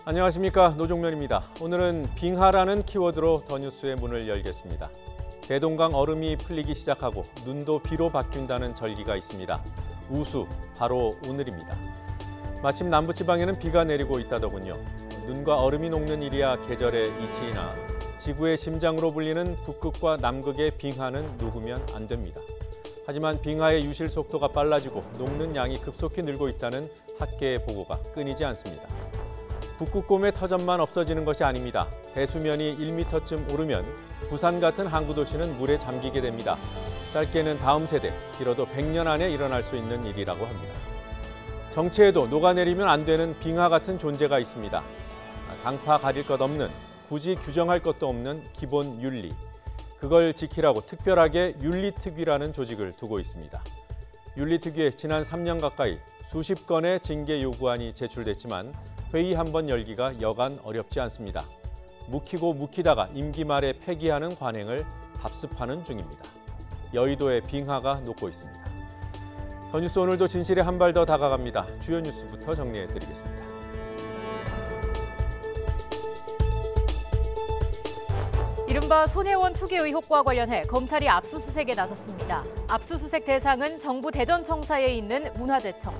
안녕하십니까, 노종면입니다. 오늘은 빙하라는 키워드로 더 뉴스의 문을 열겠습니다. 대동강 얼음이 풀리기 시작하고 눈도 비로 바뀐다는 절기가 있습니다. 우수, 바로 오늘입니다. 마침 남부지방에는 비가 내리고 있다더군요. 눈과 얼음이 녹는 일이야 계절의 이치이나 지구의 심장으로 불리는 북극과 남극의 빙하는 녹으면 안 됩니다. 하지만 빙하의 유실 속도가 빨라지고 녹는 양이 급속히 늘고 있다는 학계의 보고가 끊이지 않습니다. 북극곰의 터전만 없어지는 것이 아닙니다. 해수면이 1m쯤 오르면 부산 같은 항구 도시는 물에 잠기게 됩니다. 짧게는 다음 세대, 길어도 100년 안에 일어날 수 있는 일이라고 합니다. 정치에도 녹아내리면 안 되는 빙하 같은 존재가 있습니다. 강파 가릴 것 없는, 굳이 규정할 것도 없는 기본 윤리. 그걸 지키라고 특별하게 윤리특위라는 조직을 두고 있습니다. 윤리특위에 지난 3년 가까이 수십 건의 징계 요구안이 제출됐지만 회의 한 번 열기가 여간 어렵지 않습니다. 묵히고 묵히다가 임기 말에 폐기하는 관행을 답습하는 중입니다. 여의도의 빙하가 녹고 있습니다. 더 뉴스 오늘도 진실에 한 발 더 다가갑니다. 주요 뉴스부터 정리해드리겠습니다. 이른바 손혜원 투기 의혹과 관련해 검찰이 압수수색에 나섰습니다. 압수수색 대상은 정부 대전청사에 있는 문화재청.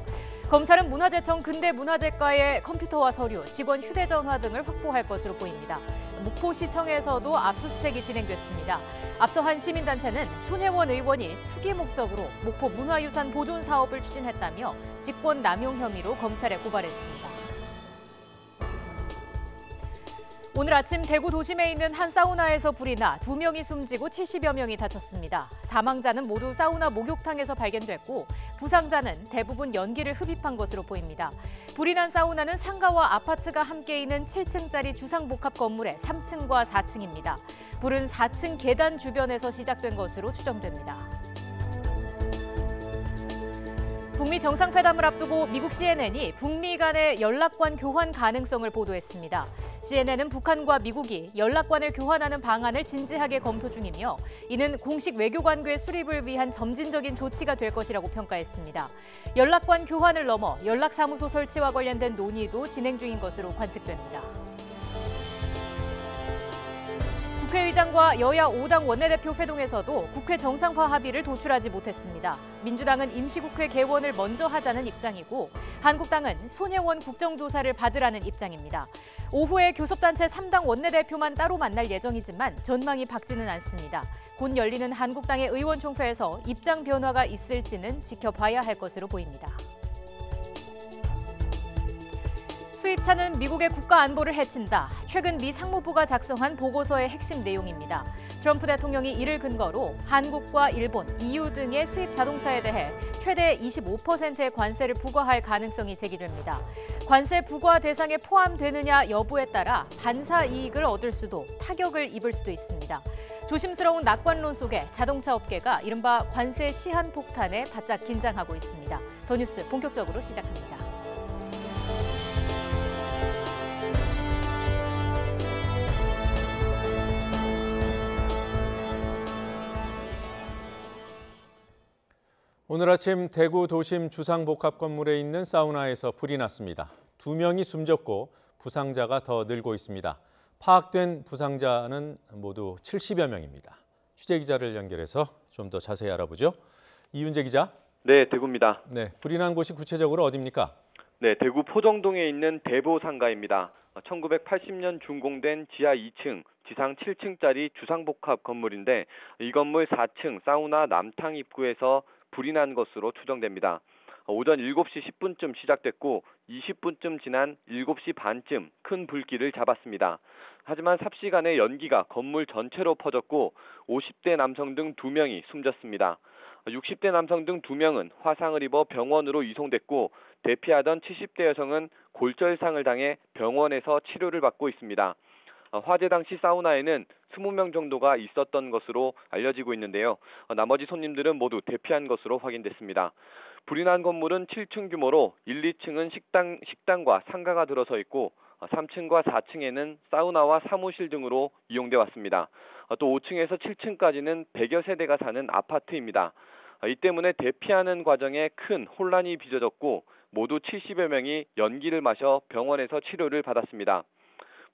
검찰은 문화재청 근대문화재과의 컴퓨터와 서류, 직원 휴대전화 등을 확보할 것으로 보입니다. 목포시청에서도 압수수색이 진행됐습니다. 앞서 한 시민단체는 손혜원 의원이 투기 목적으로 목포 문화유산 보존 사업을 추진했다며 직권 남용 혐의로 검찰에 고발했습니다. 오늘 아침 대구 도심에 있는 한 사우나에서 불이 나 2명이 숨지고 70여 명이 다쳤습니다. 사망자는 모두 사우나 목욕탕에서 발견됐고 부상자는 대부분 연기를 흡입한 것으로 보입니다. 불이 난 사우나는 상가와 아파트가 함께 있는 7층짜리 주상복합 건물의 3층과 4층입니다. 불은 4층 계단 주변에서 시작된 것으로 추정됩니다. 북미 정상회담을 앞두고 미국 CNN이 북미 간의 연락관 교환 가능성을 보도했습니다. CNN은 북한과 미국이 연락관을 교환하는 방안을 진지하게 검토 중이며 이는 공식 외교관계 수립을 위한 점진적인 조치가 될 것이라고 평가했습니다. 연락관 교환을 넘어 연락사무소 설치와 관련된 논의도 진행 중인 것으로 관측됩니다. 국회의장과 여야 5당 원내대표 회동에서도 국회 정상화 합의를 도출하지 못했습니다. 민주당은 임시국회 개원을 먼저 하자는 입장이고 한국당은 손혜원 국정조사를 받으라는 입장입니다. 오후에 교섭단체 3당 원내대표만 따로 만날 예정이지만 전망이 밝지는 않습니다. 곧 열리는 한국당의 의원총회에서 입장 변화가 있을지는 지켜봐야 할 것으로 보입니다. 수입차는 미국의 국가 안보를 해친다. 최근 미 상무부가 작성한 보고서의 핵심 내용입니다. 트럼프 대통령이 이를 근거로 한국과 일본, EU 등의 수입 자동차에 대해 최대 25%의 관세를 부과할 가능성이 제기됩니다. 관세 부과 대상에 포함되느냐 여부에 따라 반사 이익을 얻을 수도 타격을 입을 수도 있습니다. 조심스러운 낙관론 속에 자동차 업계가 이른바 관세 시한 폭탄에 바짝 긴장하고 있습니다. 더 뉴스 본격적으로 시작합니다. 오늘 아침 대구 도심 주상복합 건물에 있는 사우나에서 불이 났습니다. 2명이 숨졌고 부상자가 더 늘고 있습니다. 파악된 부상자는 모두 70여 명입니다. 취재기자를 연결해서 좀 더 자세히 알아보죠. 이윤재 기자. 네, 대구입니다. 네, 불이 난 곳이 구체적으로 어디입니까? 네, 대구 포정동에 있는 대보상가입니다. 1980년 준공된 지하 2층, 지상 7층짜리 주상복합 건물인데 이 건물 4층 사우나 남탕 입구에서 불이 난 것으로 추정됩니다. 오전 7시 10분쯤 시작됐고 20분쯤 지난 7시 반쯤 큰 불길을 잡았습니다. 하지만 삽시간에 연기가 건물 전체로 퍼졌고 50대 남성 등 2명이 숨졌습니다. 60대 남성 등 2명은 화상을 입어 병원으로 이송됐고 대피하던 70대 여성은 골절상을 당해 병원에서 치료를 받고 있습니다. 화재 당시 사우나에는 20명 정도가 있었던 것으로 알려지고 있는데요. 나머지 손님들은 모두 대피한 것으로 확인됐습니다. 불이 난 건물은 7층 규모로 1, 2층은 식당과 상가가 들어서 있고 3층과 4층에는 사우나와 사무실 등으로 이용돼 왔습니다. 또 5층에서 7층까지는 100여 세대가 사는 아파트입니다. 이 때문에 대피하는 과정에 큰 혼란이 빚어졌고 모두 70여 명이 연기를 마셔 병원에서 치료를 받았습니다.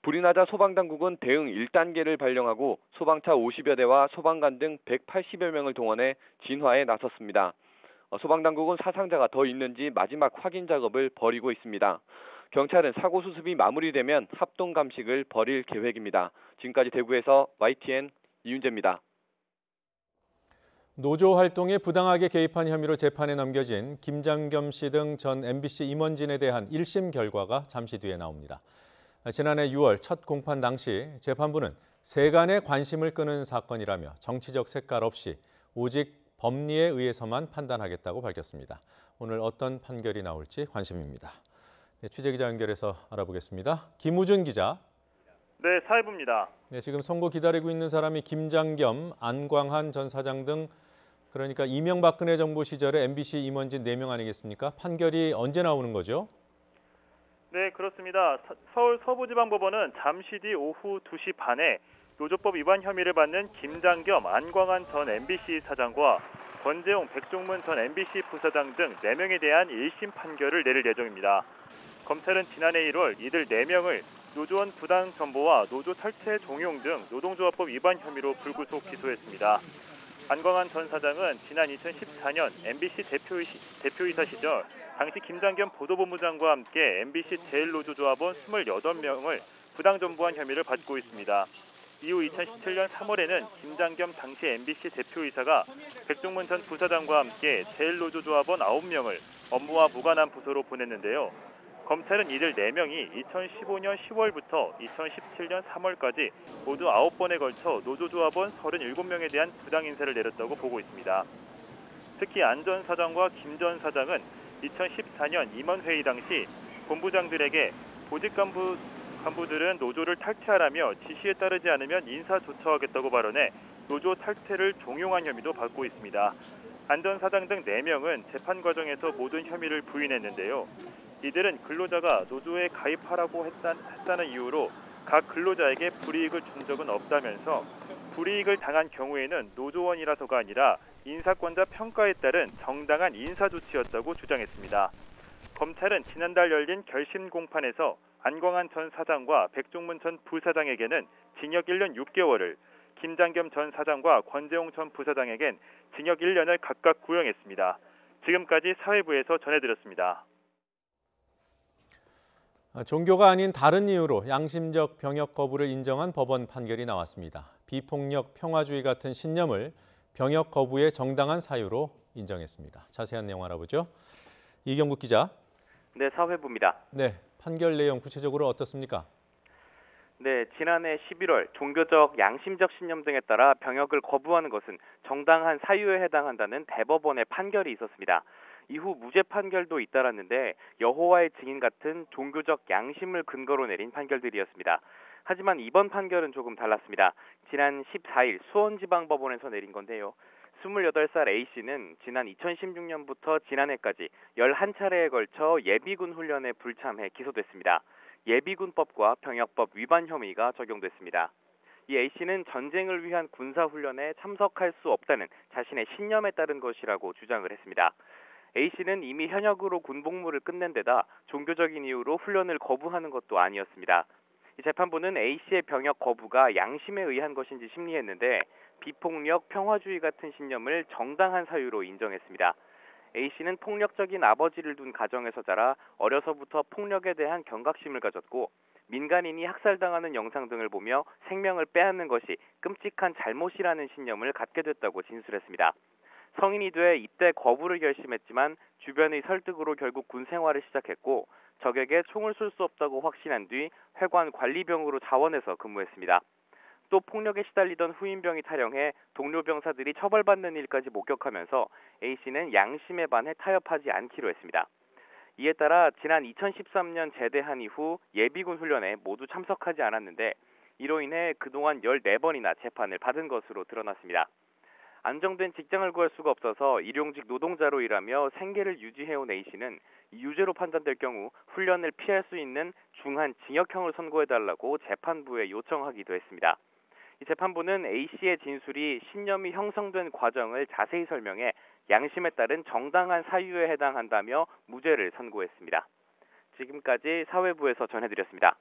불이 나자 소방당국은 대응 1단계를 발령하고 소방차 50여 대와 소방관 등 180여 명을 동원해 진화에 나섰습니다. 소방당국은 사상자가 더 있는지 마지막 확인 작업을 벌이고 있습니다. 경찰은 사고 수습이 마무리되면 합동 감식을 벌일 계획입니다. 지금까지 대구에서 YTN 이윤재입니다. 노조 활동에 부당하게 개입한 혐의로 재판에 넘겨진 김장겸 씨 등 전 MBC 임원진에 대한 1심 결과가 잠시 뒤에 나옵니다. 지난해 6월 첫 공판 당시 재판부는 세간의 관심을 끄는 사건이라며 정치적 색깔 없이 오직 법리에 의해서만 판단하겠다고 밝혔습니다. 오늘 어떤 판결이 나올지 관심입니다. 네, 취재기자 연결해서 알아보겠습니다. 김우준 기자. 네, 사회부입니다. 네, 지금 선고 기다리고 있는 사람이 김장겸, 안광한 전 사장 등 그러니까 이명박근혜 정부 시절의 MBC 임원진 4명 아니겠습니까? 판결이 언제 나오는 거죠? 네, 그렇습니다. 서울 서부지방법원은 잠시 뒤 오후 2시 반에 노조법 위반 혐의를 받는 김장겸, 안광한 전 MBC 사장과 권재용, 백종문 전 MBC 부사장 등 4명에 대한 1심 판결을 내릴 예정입니다. 검찰은 지난해 1월 이들 4명을 노조원 부당 정보와 노조 탈퇴 종용 등 노동조합법 위반 혐의로 불구속 기소했습니다. 안광한 전 사장은 지난 2014년 MBC 대표이사 시절 당시 김장겸 보도본부장과 함께 MBC 제일노조조합원 28명을 부당정보한 혐의를 받고 있습니다. 이후 2017년 3월에는 김장겸 당시 MBC 대표이사가 백종문 전 부사장과 함께 제일노조조합원 9명을 업무와 무관한 부서로 보냈는데요. 검찰은 이들 4명이 2015년 10월부터 2017년 3월까지 모두 9번에 걸쳐 노조조합원 37명에 대한 부당 인사를 내렸다고 보고 있습니다. 특히 안 전 사장과 김 전 사장은 2014년 임원회의 당시 본부장들에게 보직 간부들은 노조를 탈퇴하라며 지시에 따르지 않으면 인사조처하겠다고 발언해 노조 탈퇴를 종용한 혐의도 받고 있습니다. 안 전 사장 등 4명은 재판 과정에서 모든 혐의를 부인했는데요. 이들은 근로자가 노조에 가입하라고 했다는 이유로 각 근로자에게 불이익을 준 적은 없다면서 불이익을 당한 경우에는 노조원이라서가 아니라 인사권자 평가에 따른 정당한 인사조치였다고 주장했습니다. 검찰은 지난달 열린 결심 공판에서 안광한 전 사장과 백종문 전 부사장에게는 징역 1년 6개월을, 김장겸 전 사장과 권재용 전 부사장에겐 징역 1년을 각각 구형했습니다. 지금까지 사회부에서 전해드렸습니다. 종교가 아닌 다른 이유로 양심적 병역 거부를 인정한 법원 판결이 나왔습니다. 비폭력 평화주의 같은 신념을 병역 거부의 정당한 사유로 인정했습니다. 자세한 내용 알아보죠. 이경국 기자. 네, 사회부입니다. 네, 판결 내용 구체적으로 어떻습니까? 네, 지난해 11월 종교적, 양심적 신념 등에 따라 병역을 거부하는 것은 정당한 사유에 해당한다는 대법원의 판결이 있었습니다. 이후 무죄 판결도 잇따랐는데 여호와의 증인 같은 종교적 양심을 근거로 내린 판결들이었습니다. 하지만 이번 판결은 조금 달랐습니다. 지난 14일 수원지방법원에서 내린 건데요. 28살 A씨는 지난 2016년부터 지난해까지 11차례에 걸쳐 예비군 훈련에 불참해 기소됐습니다. 예비군법과 병역법 위반 혐의가 적용됐습니다. 이 A씨는 전쟁을 위한 군사훈련에 참석할 수 없다는 자신의 신념에 따른 것이라고 주장을 했습니다. A씨는 이미 현역으로 군복무를 끝낸 데다 종교적인 이유로 훈련을 거부하는 것도 아니었습니다. 이 재판부는 A씨의 병역 거부가 양심에 의한 것인지 심리했는데 비폭력, 평화주의 같은 신념을 정당한 사유로 인정했습니다. A씨는 폭력적인 아버지를 둔 가정에서 자라 어려서부터 폭력에 대한 경각심을 가졌고 민간인이 학살당하는 영상 등을 보며 생명을 빼앗는 것이 끔찍한 잘못이라는 신념을 갖게 됐다고 진술했습니다. 성인이 돼 입대 거부를 결심했지만 주변의 설득으로 결국 군 생활을 시작했고 적에게 총을 쏠 수 없다고 확신한 뒤 회관 관리병으로 자원해서 근무했습니다. 또 폭력에 시달리던 후임병이 탈영해 동료 병사들이 처벌받는 일까지 목격하면서 A씨는 양심에 반해 타협하지 않기로 했습니다. 이에 따라 지난 2013년 제대한 이후 예비군 훈련에 모두 참석하지 않았는데 이로 인해 그동안 14번이나 재판을 받은 것으로 드러났습니다. 안정된 직장을 구할 수가 없어서 일용직 노동자로 일하며 생계를 유지해온 A씨는 유죄로 판단될 경우 훈련을 피할 수 있는 중한 징역형을 선고해달라고 재판부에 요청하기도 했습니다. 이 재판부는 A씨의 진술이 신념이 형성된 과정을 자세히 설명해 양심에 따른 정당한 사유에 해당한다며 무죄를 선고했습니다. 지금까지 사회부에서 전해드렸습니다.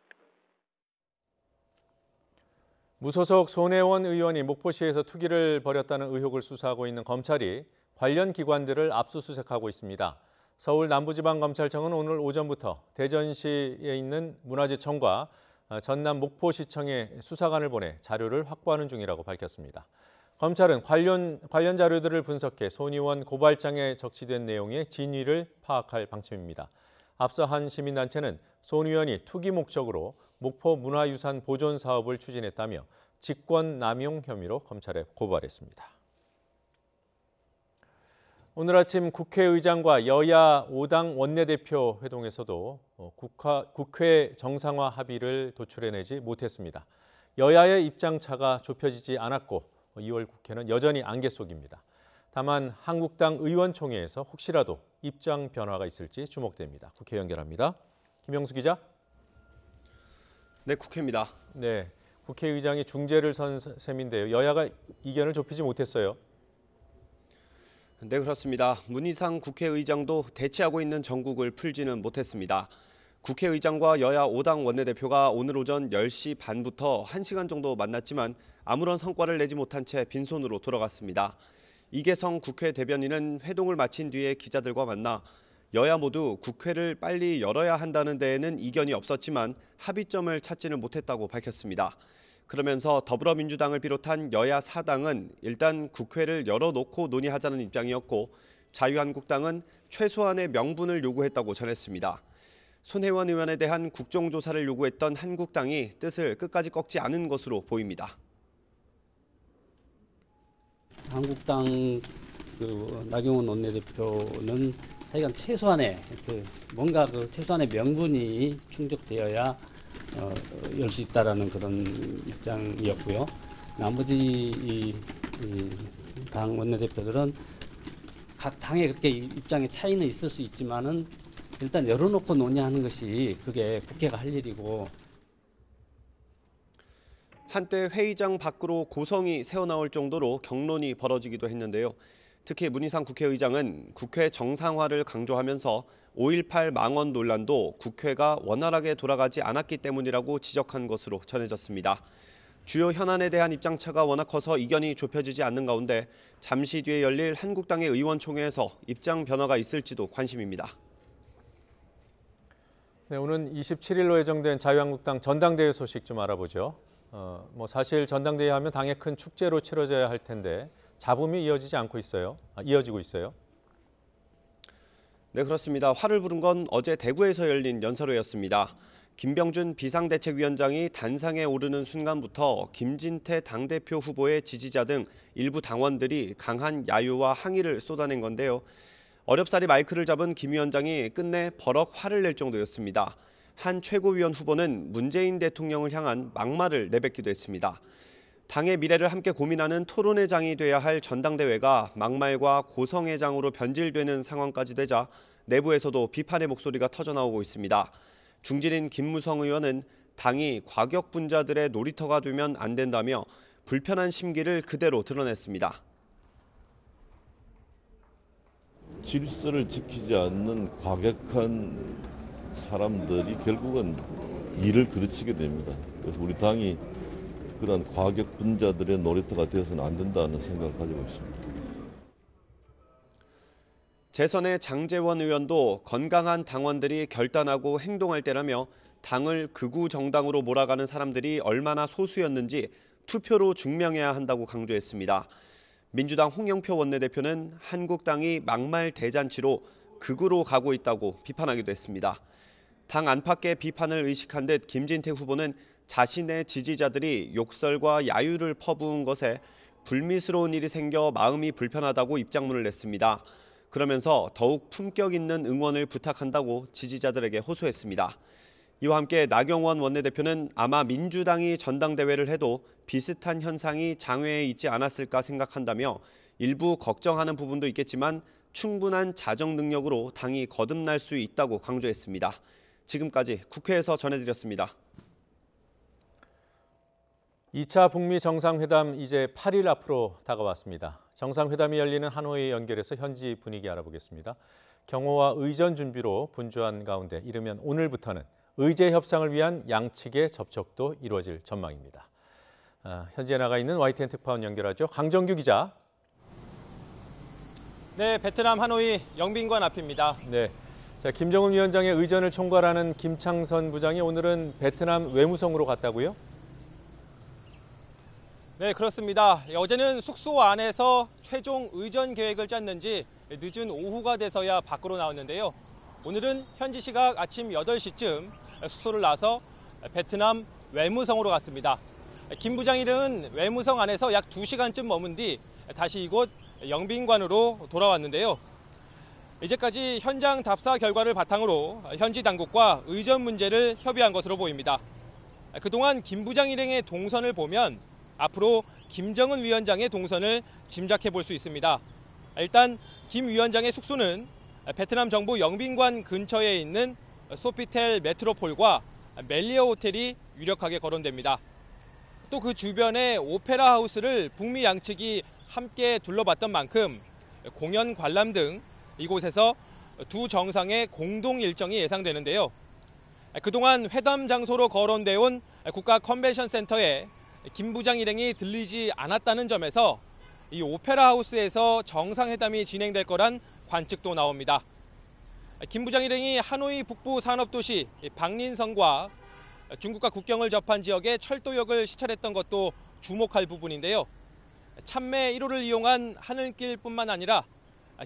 무소속 손혜원 의원이 목포시에서 투기를 벌였다는 의혹을 수사하고 있는 검찰이 관련 기관들을 압수수색하고 있습니다. 서울 남부지방검찰청은 오늘 오전부터 대전시에 있는 문화재청과 전남 목포시청에 수사관을 보내 자료를 확보하는 중이라고 밝혔습니다. 검찰은 관련 자료들을 분석해 손 의원 고발장에 적시된 내용의 진위를 파악할 방침입니다. 앞서 한 시민단체는 손 의원이 투기 목적으로 목포 문화유산 보존 사업을 추진했다며 직권 남용 혐의로 검찰에 고발했습니다. 오늘 아침 국회의장과 여야 5당 원내대표 회동에서도 국회 정상화 합의를 도출해내지 못했습니다. 여야의 입장차가 좁혀지지 않았고 2월 국회는 여전히 안개 속입니다. 다만 한국당 의원총회에서 혹시라도 입장 변화가 있을지 주목됩니다. 국회 연결합니다. 김영수 기자. 네, 국회입니다. 네, 국회의장이 중재를 선 셈인데요. 여야가 이견을 좁히지 못했어요. 네, 그렇습니다. 문희상 국회의장도 대치하고 있는 정국을 풀지는 못했습니다. 국회의장과 여야 5당 원내대표가 오늘 오전 10시 반부터 1시간 정도 만났지만 아무런 성과를 내지 못한 채 빈손으로 돌아갔습니다. 이계성 국회 대변인은 회동을 마친 뒤에 기자들과 만나 여야 모두 국회를 빨리 열어야 한다는 데에는 이견이 없었지만 합의점을 찾지는 못했다고 밝혔습니다. 그러면서 더불어민주당을 비롯한 여야 4당은 일단 국회를 열어놓고 논의하자는 입장이었고 자유한국당은 최소한의 명분을 요구했다고 전했습니다. 손혜원 의원에 대한 국정조사를 요구했던 한국당이 뜻을 끝까지 꺾지 않은 것으로 보입니다. 한국당 나경원 원내대표는 하여간 최소한의 뭔가 최소한의 명분이 충족되어야 열 수 있다라는 그런 입장이었고요. 나머지 당 원내대표들은 각 당의 그렇게 입장의 차이는 있을 수 있지만은 일단 열어놓고 논의하는 것이 그게 국회가 할 일이고. 한때 회의장 밖으로 고성이 새어나올 정도로 격론이 벌어지기도 했는데요. 특히 문희상 국회의장은 국회 정상화를 강조하면서 5.18 망언 논란도 국회가 원활하게 돌아가지 않았기 때문이라고 지적한 것으로 전해졌습니다. 주요 현안에 대한 입장차가 워낙 커서 이견이 좁혀지지 않는 가운데 잠시 뒤에 열릴 한국당의 의원총회에서 입장 변화가 있을지도 관심입니다. 네, 오는 27일로 예정된 자유한국당 전당대회 소식 좀 알아보죠. 사실 전당대회 하면 당의 큰 축제로 치러져야 할 텐데 잡음이 이어지고 있어요. 네, 그렇습니다. 화를 부른 건 어제 대구에서 열린 연설회였습니다. 김병준 비상대책위원장이 단상에 오르는 순간부터 김진태 당대표 후보의 지지자 등 일부 당원들이 강한 야유와 항의를 쏟아낸 건데요. 어렵사리 마이크를 잡은 김 위원장이 끝내 버럭 화를 낼 정도였습니다. 한 최고위원 후보는 문재인 대통령을 향한 막말을 내뱉기도 했습니다. 당의 미래를 함께 고민하는 토론의 장이 돼야 할 전당대회가 막말과 고성의 장으로 변질되는 상황까지 되자 내부에서도 비판의 목소리가 터져나오고 있습니다. 중진인 김무성 의원은 당이 과격분자들의 놀이터가 되면 안 된다며 불편한 심기를 그대로 드러냈습니다. 질서를 지키지 않는 과격한 사람들이 결국은 일을 그르치게 됩니다. 그래서 우리 당이 그런 과격 분자들의 놀이터가 되어서는 안 된다는 생각을 가지고 있습니다. 재선의 장제원 의원도 건강한 당원들이 결단하고 행동할 때라며 당을 극우 정당으로 몰아가는 사람들이 얼마나 소수였는지 투표로 증명해야 한다고 강조했습니다. 민주당 홍영표 원내대표는 한국당이 막말 대잔치로 극우로 가고 있다고 비판하기도 했습니다. 당 안팎의 비판을 의식한 듯 김진태 후보는 자신의 지지자들이 욕설과 야유를 퍼부은 것에 불미스러운 일이 생겨 마음이 불편하다고 입장문을 냈습니다. 그러면서 더욱 품격 있는 응원을 부탁한다고 지지자들에게 호소했습니다. 이와 함께 나경원 원내대표는 아마 민주당이 전당대회를 해도 비슷한 현상이 장외에 있지 않았을까 생각한다며 일부 걱정하는 부분도 있겠지만 충분한 자정 능력으로 당이 거듭날 수 있다고 강조했습니다. 지금까지 국회에서 전해드렸습니다. 2차 북미 정상회담 이제 8일 앞으로 다가왔습니다. 정상회담이 열리는 하노이 연결해서 현지 분위기 알아보겠습니다. 경호와 의전 준비로 분주한 가운데 이르면 오늘부터는 의제 협상을 위한 양측의 접촉도 이루어질 전망입니다. 현지에 나가 있는 YTN 특파원 연결하죠. 강정규 기자. 네, 베트남 하노이 영빈관 앞입니다. 네. 자, 김정은 위원장의 의전을 총괄하는 김창선 부장이 오늘은 베트남 외무성으로 갔다고요? 네, 그렇습니다. 어제는 숙소 안에서 최종 의전 계획을 짰는지 늦은 오후가 돼서야 밖으로 나왔는데요. 오늘은 현지 시각 아침 8시쯤 숙소를 나서 베트남 외무성으로 갔습니다. 김 부장일은 외무성 안에서 약 2시간쯤 머문 뒤 다시 이곳 영빈관으로 돌아왔는데요. 이제까지 현장 답사 결과를 바탕으로 현지 당국과 의전 문제를 협의한 것으로 보입니다. 그동안 김 부장 일행의 동선을 보면 앞으로 김정은 위원장의 동선을 짐작해 볼 수 있습니다. 일단 김 위원장의 숙소는 베트남 정부 영빈관 근처에 있는 소피텔 메트로폴과 멜리어 호텔이 유력하게 거론됩니다. 또 그 주변의 오페라 하우스를 북미 양측이 함께 둘러봤던 만큼 공연 관람 등 이곳에서 두 정상의 공동 일정이 예상되는데요. 그동안 회담 장소로 거론돼 온 국가 컨벤션 센터에 김 부장 일행이 들리지 않았다는 점에서 이 오페라 하우스에서 정상회담이 진행될 거란 관측도 나옵니다. 김 부장 일행이 하노이 북부 산업도시 박린성과 중국과 국경을 접한 지역의 철도역을 시찰했던 것도 주목할 부분인데요. 참매 1호를 이용한 하늘길뿐만 아니라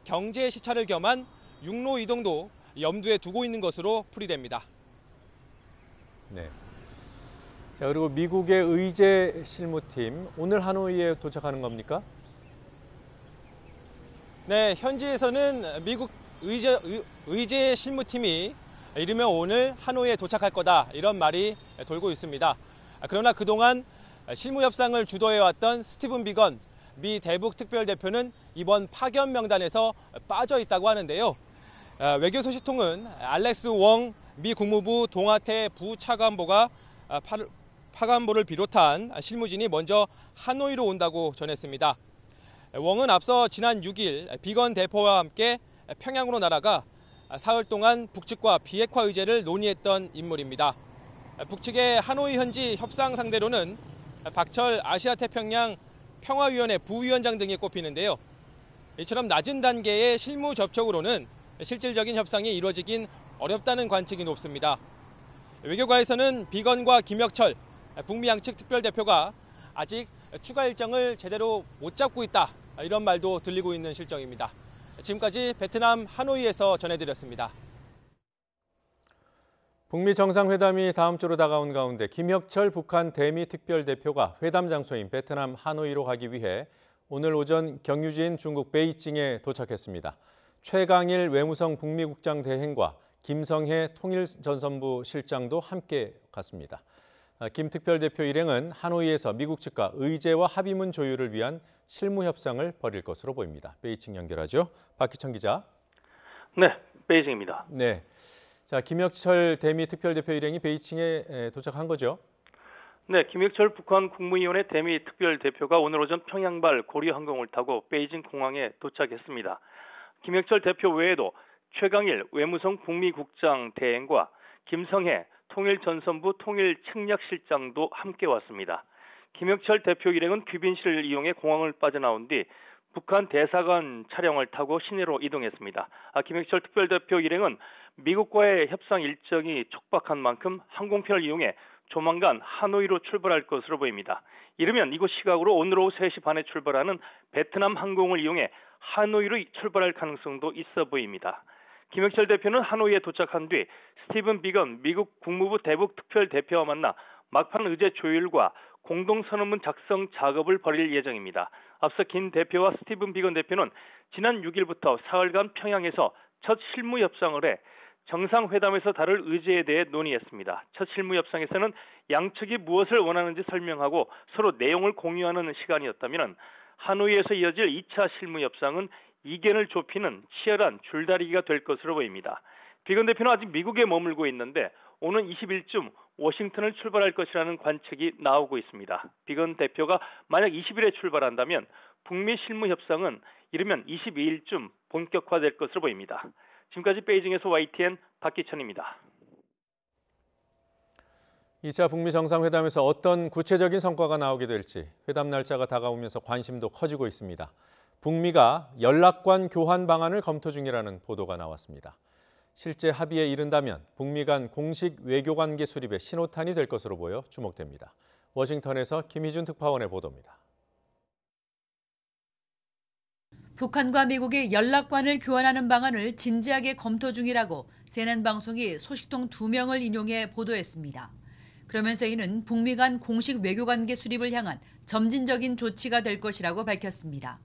경제 시찰을 겸한 육로 이동도 염두에 두고 있는 것으로 풀이됩니다. 네. 자, 그리고 미국의 의제 실무팀 오늘 하노이에 도착하는 겁니까? 네, 현지에서는 미국 의제 실무팀이 이르면 오늘 하노이에 도착할 거다 이런 말이 돌고 있습니다. 그러나 그동안 실무 협상을 주도해왔던 스티븐 비건 미 대북 특별대표는 이번 파견 명단에서 빠져 있다고 하는데요. 외교소식통은 알렉스 웡 미 국무부 동아태 부차관보가 파관보를 비롯한 실무진이 먼저 하노이로 온다고 전했습니다. 웡은 앞서 지난 6일 비건 대표와 함께 평양으로 날아가 사흘 동안 북측과 비핵화 의제를 논의했던 인물입니다. 북측의 하노이 현지 협상 상대로는 박철 아시아태평양 평화위원회 부위원장 등이 꼽히는데요. 이처럼 낮은 단계의 실무 접촉으로는 실질적인 협상이 이루어지긴 어렵다는 관측이 높습니다. 외교가에서는 비건과 김혁철 북미 양측 특별대표가 아직 추가 일정을 제대로 못 잡고 있다 이런 말도 들리고 있는 실정입니다. 지금까지 베트남 하노이에서 전해드렸습니다. 북미 정상회담이 다음 주로 다가온 가운데 김혁철 북한 대미 특별대표가 회담 장소인 베트남 하노이로 가기 위해 오늘 오전 경유지인 중국 베이징에 도착했습니다. 최강일 외무성 북미국장 대행과 김성해 통일전선부 실장도 함께 갔습니다. 김 특별대표 일행은 하노이에서 미국 측과 의제와 합의문 조율을 위한 실무 협상을 벌일 것으로 보입니다. 베이징 연결하죠. 박희천 기자. 네, 베이징입니다. 네. 자, 김혁철 대미 특별대표 일행이 베이징에 도착한 거죠? 네, 김혁철 북한 국무위원회 대미 특별대표가 오늘 오전 평양발 고려항공을 타고 베이징 공항에 도착했습니다. 김혁철 대표 외에도 최강일 외무성 북미국장 대행과 김성해 통일전선부 통일측략실장도 함께 왔습니다. 김혁철 대표 일행은 귀빈실을 이용해 공항을 빠져나온 뒤 북한 대사관 차량을 타고 시내로 이동했습니다. 김혁철 특별대표 일행은 미국과의 협상 일정이 촉박한 만큼 항공편을 이용해 조만간 하노이로 출발할 것으로 보입니다. 이르면 이곳 시각으로 오늘 오후 3시 반에 출발하는 베트남 항공을 이용해 하노이로 출발할 가능성도 있어 보입니다. 김혁철 대표는 하노이에 도착한 뒤 스티븐 비건 미국 국무부 대북 특별대표와 만나 막판 의제 조율과 공동선언문 작성 작업을 벌일 예정입니다. 앞서 김 대표와 스티븐 비건 대표는 지난 6일부터 사흘간 평양에서 첫 실무 협상을 해 정상회담에서 다룰 의제에 대해 논의했습니다. 첫 실무 협상에서는 양측이 무엇을 원하는지 설명하고 서로 내용을 공유하는 시간이었다면 하노이에서 이어질 2차 실무 협상은 이견을 좁히는 치열한 줄다리기가 될 것으로 보입니다. 비건 대표는 아직 미국에 머물고 있는데 오는 20일쯤 워싱턴을 출발할 것이라는 관측이 나오고 있습니다. 비건 대표가 만약 20일에 출발한다면 북미 실무 협상은 이르면 22일쯤 본격화될 것으로 보입니다. 지금까지 베이징에서 YTN 박기천입니다. 2차 북미 정상회담에서 어떤 구체적인 성과가 나오게 될지 회담 날짜가 다가오면서 관심도 커지고 있습니다. 북미가 연락관 교환 방안을 검토 중이라는 보도가 나왔습니다. 실제 합의에 이른다면 북미 간 공식 외교관계 수립의 신호탄이 될 것으로 보여 주목됩니다. 워싱턴에서 김희준 특파원의 보도입니다. 북한과 미국이 연락관을 교환하는 방안을 진지하게 검토 중이라고 CNN 방송이 소식통 2명을 인용해 보도했습니다. 그러면서 이는 북미 간 공식 외교관계 수립을 향한 점진적인 조치가 될 것이라고 밝혔습니다.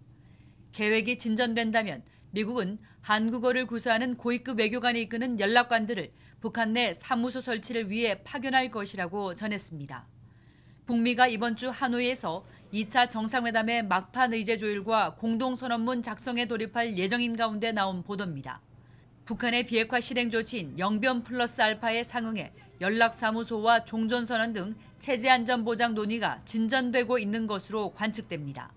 계획이 진전된다면 미국은 한국어를 구사하는 고위급 외교관이 이끄는 연락관들을 북한 내 사무소 설치를 위해 파견할 것이라고 전했습니다. 북미가 이번 주 하노이에서 2차 정상회담의 막판 의제 조율과 공동선언문 작성에 돌입할 예정인 가운데 나온 보도입니다. 북한의 비핵화 실행 조치인 영변 플러스 알파에 상응해 연락사무소와 종전선언 등 체제 안전 보장 논의가 진전되고 있는 것으로 관측됩니다.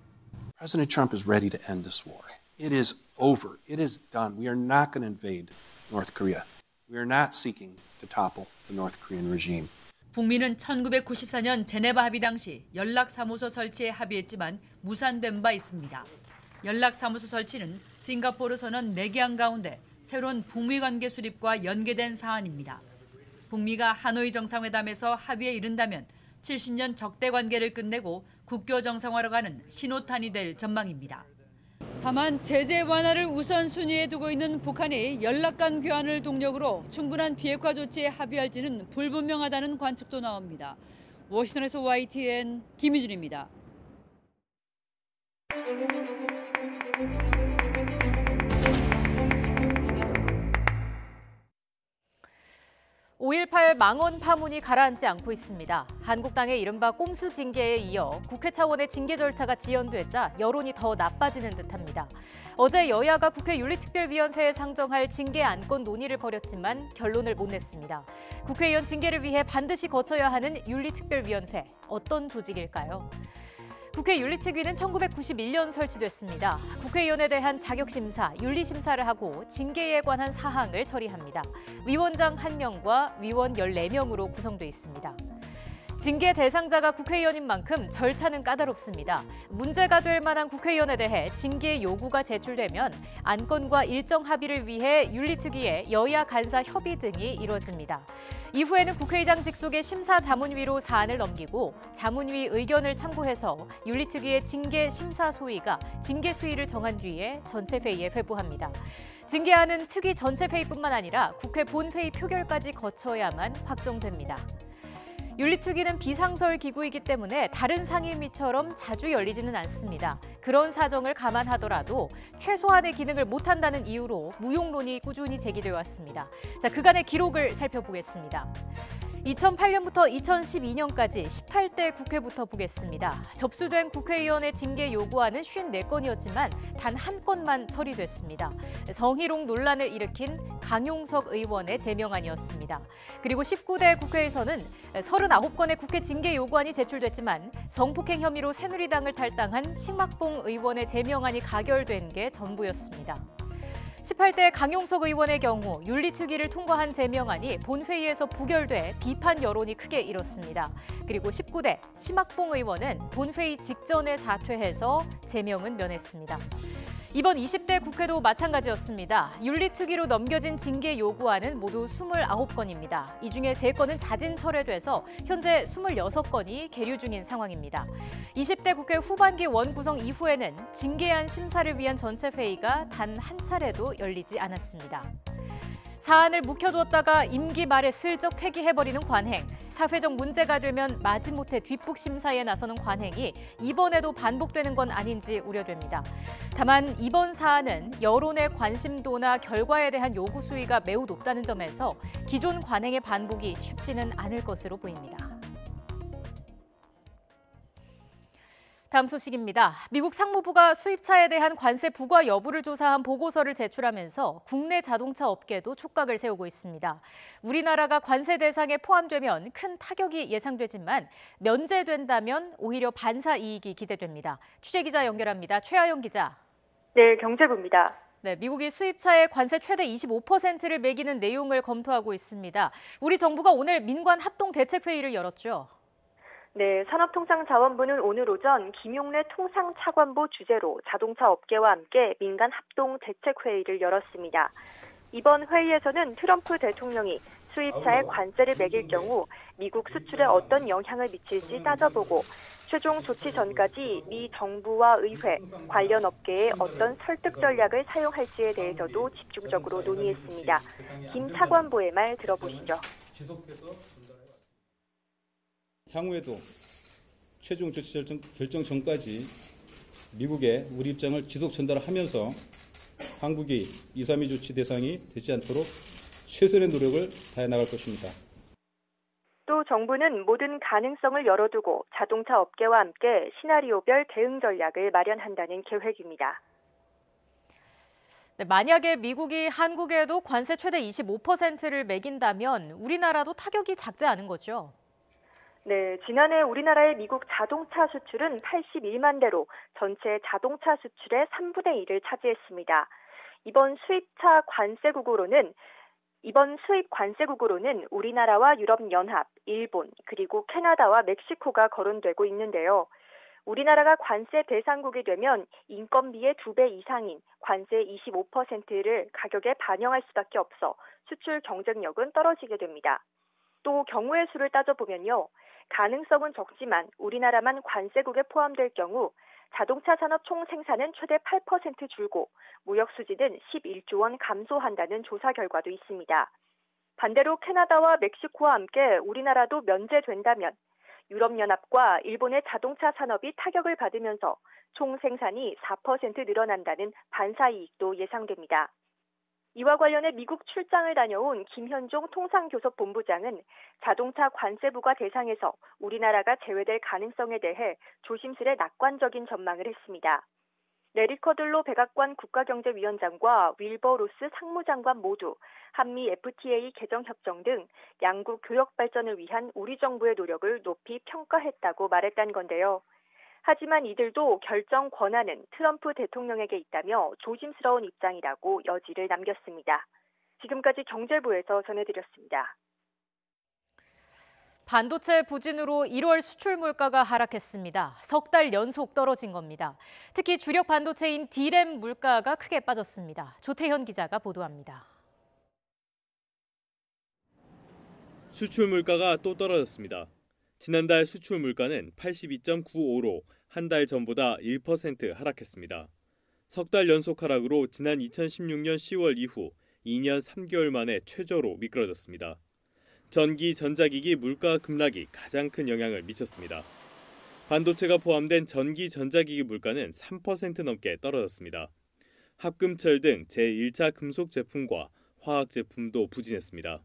President Trump is ready to end this war. It is over. It is done. We are not going to invade North Korea. We are not seeking to topple the North Korean regime. 북미는 1994년 제네바 합의 당시 연락사무소 설치에 합의했지만 무산된 바 있습니다. 연락사무소 설치는 싱가포르 선언 4개항 가운데 새로운 북미 관계 수립과 연계된 사안입니다. 북미가 하노이 정상회담에서 합의에 이른다면 70년 적대 관계를 끝내고 국교 정상화로 가는 신호탄이 될 전망입니다. 다만 제재 완화를 우선순위에 두고 있는 북한이 연락관 교환을 동력으로 충분한 비핵화 조치에 합의할지는 불분명하다는 관측도 나옵니다. 워싱턴에서 YTN 김희준입니다. 5.18 망언 파문이 가라앉지 않고 있습니다. 한국당의 이른바 꼼수 징계에 이어 국회 차원의 징계 절차가 지연되자 여론이 더 나빠지는 듯합니다. 어제 여야가 국회 윤리특별위원회에 상정할 징계 안건 논의를 벌였지만 결론을 못 냈습니다. 국회의원 징계를 위해 반드시 거쳐야 하는 윤리특별위원회, 어떤 조직일까요? 국회 윤리특위는 1991년 설치됐습니다. 국회의원에 대한 자격심사, 윤리심사를 하고 징계에 관한 사항을 처리합니다. 위원장 1명과 위원 14명으로 구성돼 있습니다. 징계 대상자가 국회의원인 만큼 절차는 까다롭습니다. 문제가 될 만한 국회의원에 대해 징계 요구가 제출되면 안건과 일정 합의를 위해 윤리특위에 여야 간사 협의 등이 이뤄집니다. 이후에는 국회의장 직속의 심사자문위로 사안을 넘기고 자문위 의견을 참고해서 윤리특위의 징계 심사 소위가 징계 수위를 정한 뒤에 전체 회의에 회부합니다. 징계안은 특위 전체 회의뿐만 아니라 국회 본회의 표결까지 거쳐야만 확정됩니다. 윤리특위는 비상설 기구이기 때문에 다른 상임위처럼 자주 열리지는 않습니다. 그런 사정을 감안하더라도 최소한의 기능을 못한다는 이유로 무용론이 꾸준히 제기돼 왔습니다. 자, 그간의 기록을 살펴보겠습니다. 2008년부터 2012년까지 18대 국회부터 보겠습니다. 접수된 국회의원의 징계 요구안은 54건이었지만 단 한 건만 처리됐습니다. 성희롱 논란을 일으킨 강용석 의원의 제명안이었습니다. 그리고 19대 국회에서는 39건의 국회 징계 요구안이 제출됐지만 성폭행 혐의로 새누리당을 탈당한 심학봉 의원의 제명안이 가결된 게 전부였습니다. 18대 강용석 의원의 경우 윤리특위를 통과한 제명안이 본회의에서 부결돼 비판 여론이 크게 일었습니다. 그리고 19대 심학봉 의원은 본회의 직전에 사퇴해서 제명은 면했습니다. 이번 20대 국회도 마찬가지였습니다. 윤리특위로 넘겨진 징계 요구안은 모두 29건입니다. 이 중에 3건은 자진 철회돼서 현재 26건이 계류 중인 상황입니다. 20대 국회 후반기 원구성 이후에는 징계안 심사를 위한 전체 회의가 단 한 차례도 열리지 않았습니다. 사안을 묵혀두었다가 임기 말에 슬쩍 회기해버리는 관행. 사회적 문제가 되면 마지못해 뒷북 심사에 나서는 관행이 이번에도 반복되는 건 아닌지 우려됩니다. 다만 이번 사안은 여론의 관심도나 결과에 대한 요구 수위가 매우 높다는 점에서 기존 관행의 반복이 쉽지는 않을 것으로 보입니다. 다음 소식입니다. 미국 상무부가 수입차에 대한 관세 부과 여부를 조사한 보고서를 제출하면서 국내 자동차 업계도 촉각을 세우고 있습니다. 우리나라가 관세 대상에 포함되면 큰 타격이 예상되지만 면제된다면 오히려 반사 이익이 기대됩니다. 취재기자 연결합니다. 최하영 기자. 네, 경제부입니다. 네, 미국이 수입차에 관세 최대 25%를 매기는 내용을 검토하고 있습니다. 우리 정부가 오늘 민관 합동 대책회의를 열었죠. 네, 산업통상자원부는 오늘 오전 김용래 통상차관보 주재로 자동차 업계와 함께 민간 합동 대책회의를 열었습니다. 이번 회의에서는 트럼프 대통령이 수입차에 관세를 매길 경우 미국 수출에 어떤 영향을 미칠지 따져보고 최종 조치 전까지 미 정부와 의회, 관련 업계에 어떤 설득 전략을 사용할지에 대해서도 집중적으로 논의했습니다. 김 차관보의 말 들어보시죠. 향후에도 최종 조치 결정 전까지 미국에 우리 입장을 지속 전달하면서 한국이 232 조치 대상이 되지 않도록 최선의 노력을 다해 나갈 것입니다. 또 정부는 모든 가능성을 열어두고 자동차 업계와 함께 시나리오별 대응 전략을 마련한다는 계획입니다. 네, 만약에 미국이 한국에도 관세 최대 25%를 매긴다면 우리나라도 타격이 작지 않은 거죠? 네, 지난해 우리나라의 미국 자동차 수출은 81만 대로 전체 자동차 수출의 3분의 1을 차지했습니다. 이번 수입 관세국으로는 우리나라와 유럽연합, 일본, 그리고 캐나다와 멕시코가 거론되고 있는데요. 우리나라가 관세 대상국이 되면 인건비의 2배 이상인 관세 25%를 가격에 반영할 수밖에 없어 수출 경쟁력은 떨어지게 됩니다. 또 경우의 수를 따져보면요. 가능성은 적지만 우리나라만 관세국에 포함될 경우 자동차 산업 총 생산은 최대 8% 줄고 무역 수지는 11조 원 감소한다는 조사 결과도 있습니다. 반대로 캐나다와 멕시코와 함께 우리나라도 면제된다면 유럽연합과 일본의 자동차 산업이 타격을 받으면서 총 생산이 4% 늘어난다는 반사 이익도 예상됩니다. 이와 관련해 미국 출장을 다녀온 김현종 통상교섭본부장은 자동차 관세부과 대상에서 우리나라가 제외될 가능성에 대해 조심스레 낙관적인 전망을 했습니다. 레리 커들로 백악관 국가경제위원장과 윌버 로스 상무장관 모두 한미 FTA 개정 협정 등 양국 교역 발전을 위한 우리 정부의 노력을 높이 평가했다고 말했다는 건데요. 하지만 이들도 결정 권한은 트럼프 대통령에게 있다며 조심스러운 입장이라고 여지를 남겼습니다. 지금까지 경제부에서 전해드렸습니다. 반도체 부진으로 1월 수출 물가가 하락했습니다. 석 달 연속 떨어진 겁니다. 특히 주력 반도체인 D램 물가가 크게 빠졌습니다. 조태현 기자가 보도합니다. 수출 물가가 또 떨어졌습니다. 지난달 수출 물가는 82.95로 한 달 전보다 1% 하락했습니다. 석 달 연속 하락으로 지난 2016년 10월 이후 2년 3개월 만에 최저로 미끄러졌습니다. 전기, 전자기기 물가 급락이 가장 큰 영향을 미쳤습니다. 반도체가 포함된 전기, 전자기기 물가는 3% 넘게 떨어졌습니다. 합금철 등 제1차 금속 제품과 화학 제품도 부진했습니다.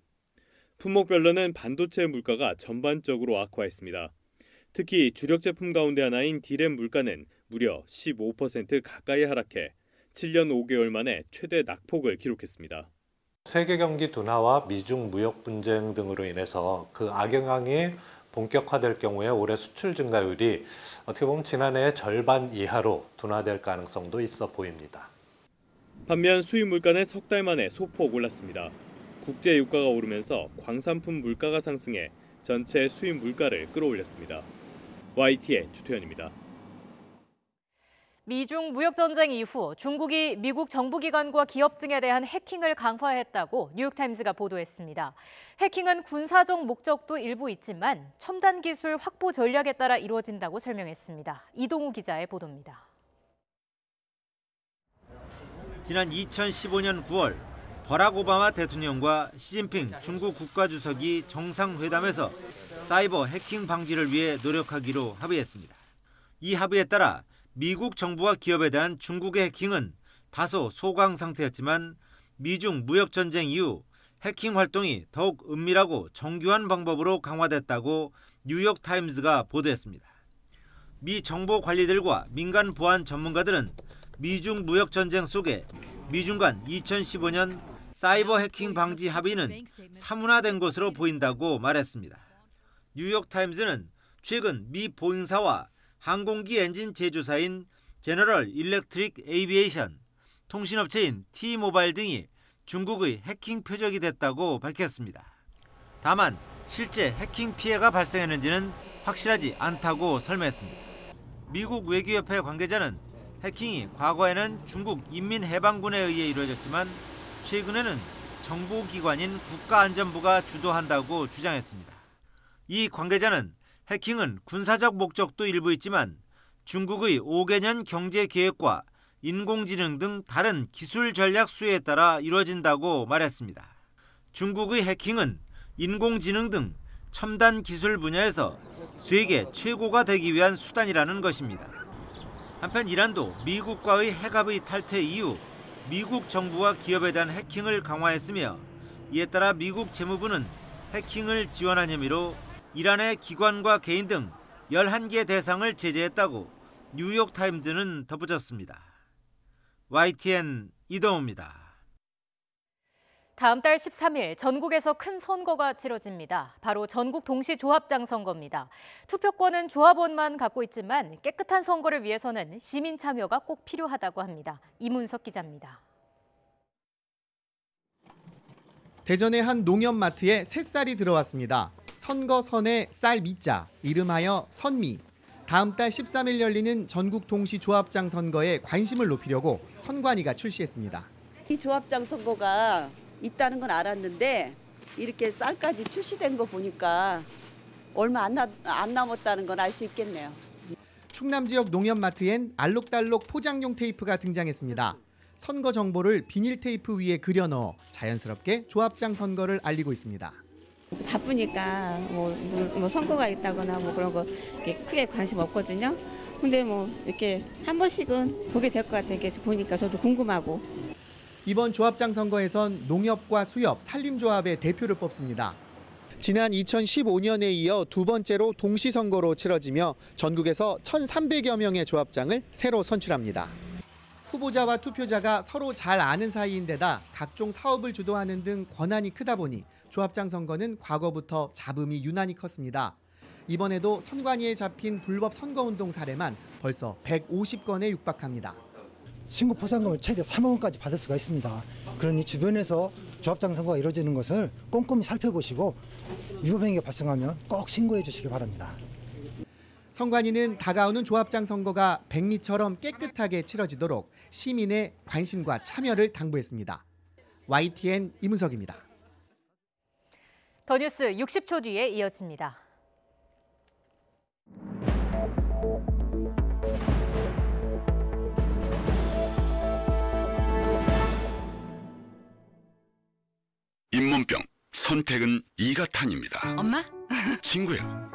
품목별로는 반도체 물가가 전반적으로 악화했습니다. 특히 주력 제품 가운데 하나인 D램 물가는 무려 15% 가까이 하락해 7년 5개월 만에 최대 낙폭을 기록했습니다. 세계 경기 둔화와 미중 무역 분쟁 등으로 인해서 그 악영향이 본격화될 경우에 올해 수출 증가율이 어떻게 보면 지난해의 절반 이하로 둔화될 가능성도 있어 보입니다. 반면 수입 물가는 석 달 만에 소폭 올랐습니다. 국제 유가가 오르면서 광산품 물가가 상승해 전체 수입 물가를 끌어올렸습니다. YT의 조태현입니다. 미중 무역 전쟁 이후 중국이 미국 정부기관과 기업 등에 대한 해킹을 강화했다고 뉴욕타임즈가 보도했습니다. 해킹은 군사적 목적도 일부 있지만 첨단 기술 확보 전략에 따라 이루어진다고 설명했습니다. 이동우 기자의 보도입니다. 지난 2015년 9월 버락 오바마 대통령과 시진핑 중국 국가주석이 정상회담에서 사이버 해킹 방지를 위해 노력하기로 합의했습니다. 이 합의에 따라 미국 정부와 기업에 대한 중국의 해킹은 다소 소강 상태였지만 미중 무역 전쟁 이후 해킹 활동이 더욱 은밀하고 정교한 방법으로 강화됐다고 뉴욕타임즈가 보도했습니다. 미 정보 관리들과 민간 보안 전문가들은 미중 무역 전쟁 속에 미중 간 2015년 사이버 해킹 방지 합의는 사문화된 것으로 보인다고 말했습니다. 뉴욕타임즈는 최근 미 보잉사와 항공기 엔진 제조사인 제너럴 일렉트릭 에이비에이션, 통신업체인 T모바일 등이 중국의 해킹 표적이 됐다고 밝혔습니다. 다만 실제 해킹 피해가 발생했는지는 확실하지 않다고 설명했습니다. 미국 외교협회 관계자는 해킹이 과거에는 중국 인민해방군에 의해 이루어졌지만 최근에는 정보기관인 국가안전부가 주도한다고 주장했습니다. 이 관계자는 해킹은 군사적 목적도 일부 있지만 중국의 5개년 경제계획과 인공지능 등 다른 기술 전략 수혜에 따라 이루어진다고 말했습니다. 중국의 해킹은 인공지능 등 첨단 기술 분야에서 세계 최고가 되기 위한 수단이라는 것입니다. 한편 이란도 미국과의 핵합의 탈퇴 이후 미국 정부와 기업에 대한 해킹을 강화했으며 이에 따라 미국 재무부는 해킹을 지원한 혐의로 이란의 기관과 개인 등 11개 대상을 제재했다고 뉴욕타임즈는 덧붙였습니다. YTN 이동우입니다. 다음 달 13일 전국에서 큰 선거가 치러집니다. 바로 전국 동시조합장 선거입니다. 투표권은 조합원만 갖고 있지만 깨끗한 선거를 위해서는 시민 참여가 꼭 필요하다고 합니다. 이문석 기자입니다. 대전의 한 농협마트에 새쌀이 들어왔습니다. 선거선의 쌀 미자, 이름하여 선미. 다음 달 13일 열리는 전국 동시조합장 선거에 관심을 높이려고 선관위가 출시했습니다. 이 조합장 선거가 있다는 건 알았는데 이렇게 쌀까지 출시된 거 보니까 얼마 안 남았다는 건 알 수 있겠네요. 충남 지역 농협마트엔 알록달록 포장용 테이프가 등장했습니다. 선거 정보를 비닐 테이프 위에 그려 넣어 자연스럽게 조합장 선거를 알리고 있습니다. 바쁘니까 뭐 선거가 있다거나 뭐 그런 거 이렇게 크게 관심 없거든요. 근데 뭐 이렇게 한 번씩은 보게 될 것 같아요. 이렇게 보니까 저도 궁금하고. 이번 조합장 선거에선 농협과 수협, 산림조합의 대표를 뽑습니다. 지난 2015년에 이어 두 번째로 동시 선거로 치러지며 전국에서 1,300여 명의 조합장을 새로 선출합니다. 후보자와 투표자가 서로 잘 아는 사이인데다 각종 사업을 주도하는 등 권한이 크다 보니 조합장 선거는 과거부터 잡음이 유난히 컸습니다. 이번에도 선관위에 잡힌 불법 선거운동 사례만 벌써 150건에 육박합니다. 신고 포상금을 최대 3억 원까지 받을 수가 있습니다. 그러니 주변에서 조합장 선거가 이루어지는 것을 꼼꼼히 살펴보시고 위법 행위가 발생하면 꼭 신고해 주시기 바랍니다. 선관위는 다가오는 조합장 선거가 백미처럼 깨끗하게 치러지도록 시민의 관심과 참여를 당부했습니다. YTN 이문석입니다. 더 뉴스 60초 뒤에 이어집니다. 잇몸병 선택은 이가탄입니다. 엄마? 친구야.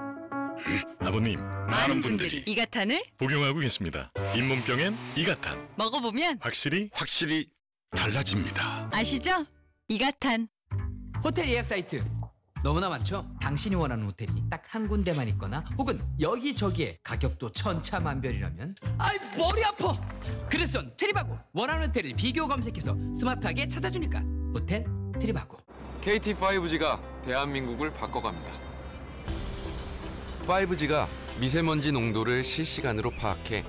아버님, 많은 분들이 이가탄을 복용하고 계십니다. 잇몸병엔 이가탄. 먹어보면 확실히 달라집니다. 아시죠? 이가탄. 호텔 예약 사이트 너무나 많죠? 당신이 원하는 호텔이 딱 한 군데만 있거나 혹은 여기저기에 가격도 천차만별이라면 아이 머리 아파! 그래서 트립하고 원하는 호텔을 비교 검색해서 스마트하게 찾아주니까 호텔 트립하고 KT5G가 대한민국을 바꿔갑니다. 5G가 미세먼지 농도를 실시간으로 파악해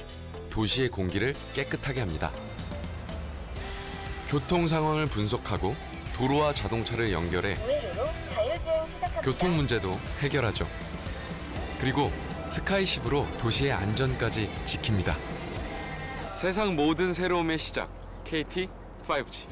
도시의 공기를 깨끗하게 합니다. 교통 상황을 분석하고 도로와 자동차를 연결해 우회로로 자율주행 시작합니다. 교통 문제도 해결하죠. 그리고 스카이십으로 도시의 안전까지 지킵니다. 세상 모든 새로움의 시작, KT5G.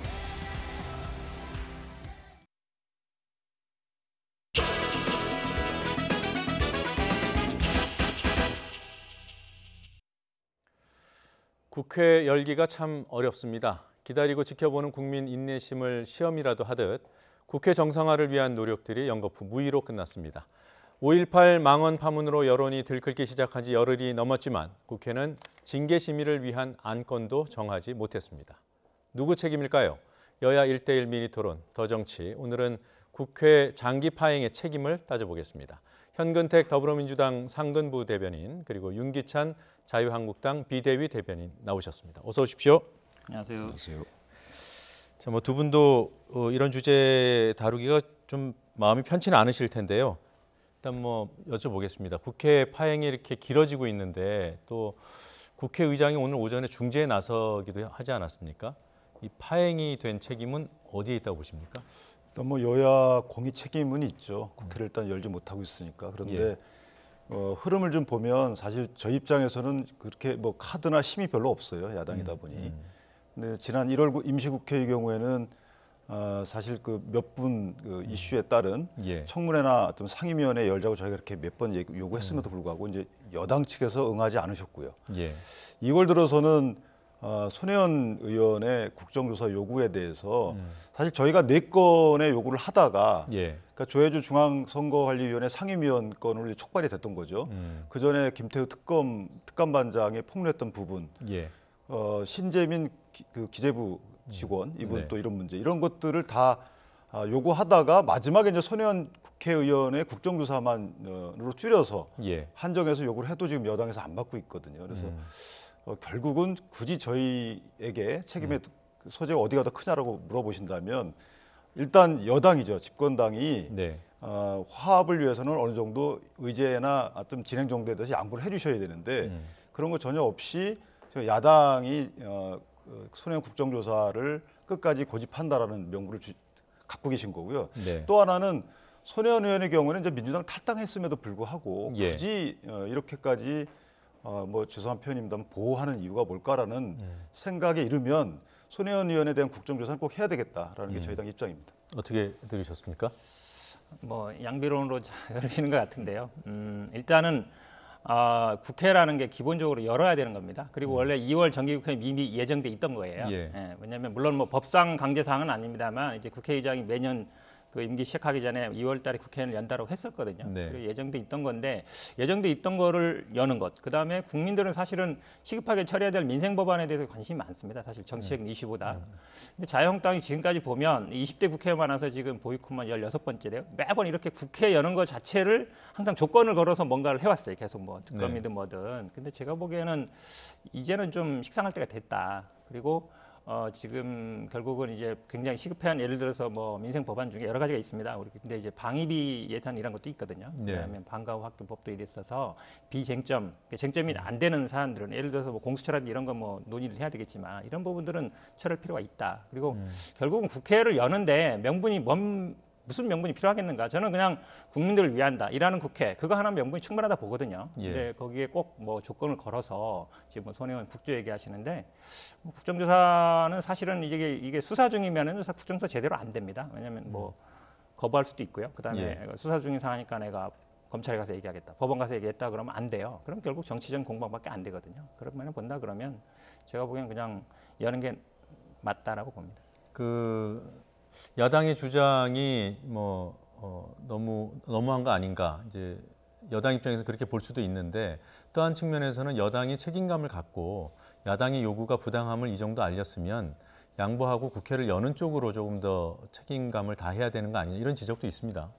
국회 열기가 참 어렵습니다. 기다리고 지켜보는 국민 인내심을 시험이라도 하듯 국회 정상화를 위한 노력들이 연거푸 무의로 끝났습니다. 5.18 망언 파문으로 여론이 들끓기 시작한 지 열흘이 넘었지만 국회는 징계 심의를 위한 안건도 정하지 못했습니다. 누구 책임일까요? 여야 1대1 미니토론 더 정치. 오늘은 국회 장기 파행의 책임을 따져보겠습니다. 현근택 더불어민주당 상근부 대변인 그리고 윤기찬 자유한국당 비대위 대변인 나오셨습니다. 어서 오십시오. 안녕하세요. 안녕하세요. 자, 뭐 두 분도 이런 주제 다루기가 좀 마음이 편치는 않으실 텐데요. 일단 뭐 여쭤보겠습니다. 국회 파행이 이렇게 길어지고 있는데 또 국회의장이 오늘 오전에 중재에 나서기도 하지 않았습니까? 이 파행이 된 책임은 어디에 있다고 보십니까? 일단 뭐 여야 공의 책임은 있죠. 국회를 일단 열지 못하고 있으니까. 그런데 흐름을 좀 보면 사실 저희 입장에서는 그렇게 뭐 카드나 힘이 별로 없어요. 야당이다 보니. 근데 지난 1월 임시국회의 경우에는 사실 그 몇 분 그 이슈에 따른 청문회나 어떤 상임위원회 열자고 저희가 이렇게 몇 번 요구했음에도 불구하고 이제 여당 측에서 응하지 않으셨고요. 2월 들어서는 손혜원 의원의 국정조사 요구에 대해서 사실 저희가 4건의 요구를 하다가 그러니까 조혜주 중앙선거관리위원회 상임위원 건으로 촉발이 됐던 거죠. 그 전에 김태우 특감반장이 폭로했던 부분, 신재민 그 기재부 직원 이분 또 이런 문제 이런 것들을 다 요구하다가 마지막에 이제 손혜원 국회의원의 국정조사만으로 줄여서 한정해서 요구를 해도 지금 여당에서 안 받고 있거든요. 그래서 결국은 굳이 저희에게 책임의 소재가 어디가 더 크냐라고 물어보신다면 일단 여당이죠. 집권당이 화합을 위해서는 어느 정도 의제나 어떤 진행 정도에 대해서 양보를 해주셔야 되는데 그런 거 전혀 없이 야당이 손혜원 국정조사를 끝까지 고집한다라는 명분을 갖고 계신 거고요. 또 하나는 손혜원 의원의 경우는 이제 민주당 탈당했음에도 불구하고 굳이 이렇게까지 뭐 죄송한 표현입니다만 보호하는 이유가 뭘까라는 생각에 이르면 손혜원 의원에 대한 국정조사는 꼭 해야 되겠다라는 게 저희 당 입장입니다. 어떻게 들으셨습니까? 뭐 양비론으로 열으시는 것 같은데요. 일단은 국회라는 게 기본적으로 열어야 되는 겁니다. 그리고 원래 2월 정기국회는 이미 예정돼 있던 거예요. 왜냐하면 물론 뭐 법상 강제 사항은 아닙니다만 이제 국회의장이 매년 그 임기 시작하기 전에 2월달에 국회를 연다라고 했었거든요. 예정돼 있던 건데 예정돼 있던 거를 여는 것. 그다음에 국민들은 사실은 시급하게 처리해야 될 민생 법안에 대해서 관심이 많습니다. 사실 정치적인 이슈보다. 근데 자유한국당이 지금까지 보면 20대 국회만 와서 지금 보이콧만 16번째래요. 매번 이렇게 국회 여는 것 자체를 항상 조건을 걸어서 뭔가를 해왔어요. 계속 뭐 특검이든 뭐든. 근데 제가 보기에는 이제는 좀 식상할 때가 됐다. 그리고 지금 결국은 이제 굉장히 시급한 예를 들어서 뭐 민생 법안 중에 여러 가지가 있습니다. 우리 근데 이제 방위비 예산 이런 것도 있거든요. 그다음에 방과후 학교법도 있어서 비쟁점, 쟁점이 안 되는 사안들은 예를 들어서 뭐 공수처라든지 이런 거 뭐 논의를 해야 되겠지만 이런 부분들은 처리할 필요가 있다. 그리고 결국은 국회를 여는데 무슨 명분이 필요하겠는가? 저는 그냥 국민들을 위한다. 일하는 국회 그거 하나 명분이 충분하다 보거든요. 근데 거기에 꼭 뭐 조건을 걸어서 지금 뭐 손혜원 국조 얘기하시는데 뭐 국정조사는 사실은 이게 수사 중이면은 국정조사 제대로 안 됩니다. 왜냐하면 뭐 거부할 수도 있고요. 그다음에 수사 중인 상황이니까 내가 검찰에 가서 얘기하겠다, 법원 가서 얘기했다 그러면 안 돼요. 그럼 결국 정치적 공방밖에 안 되거든요. 그런 면을 본다 그러면 제가 보기엔 그냥 여는 게 맞다라고 봅니다. 야당의 주장이 뭐 너무한 거 아닌가 이제 여당 입장에서 그렇게 볼 수도 있는데 또 한 측면에서는 여당이 책임감을 갖고 야당의 요구가 부당함을 이 정도 알렸으면 양보하고 국회를 여는 쪽으로 조금 더 책임감을 다해야 되는 거 아니냐 이런 지적도 있습니다.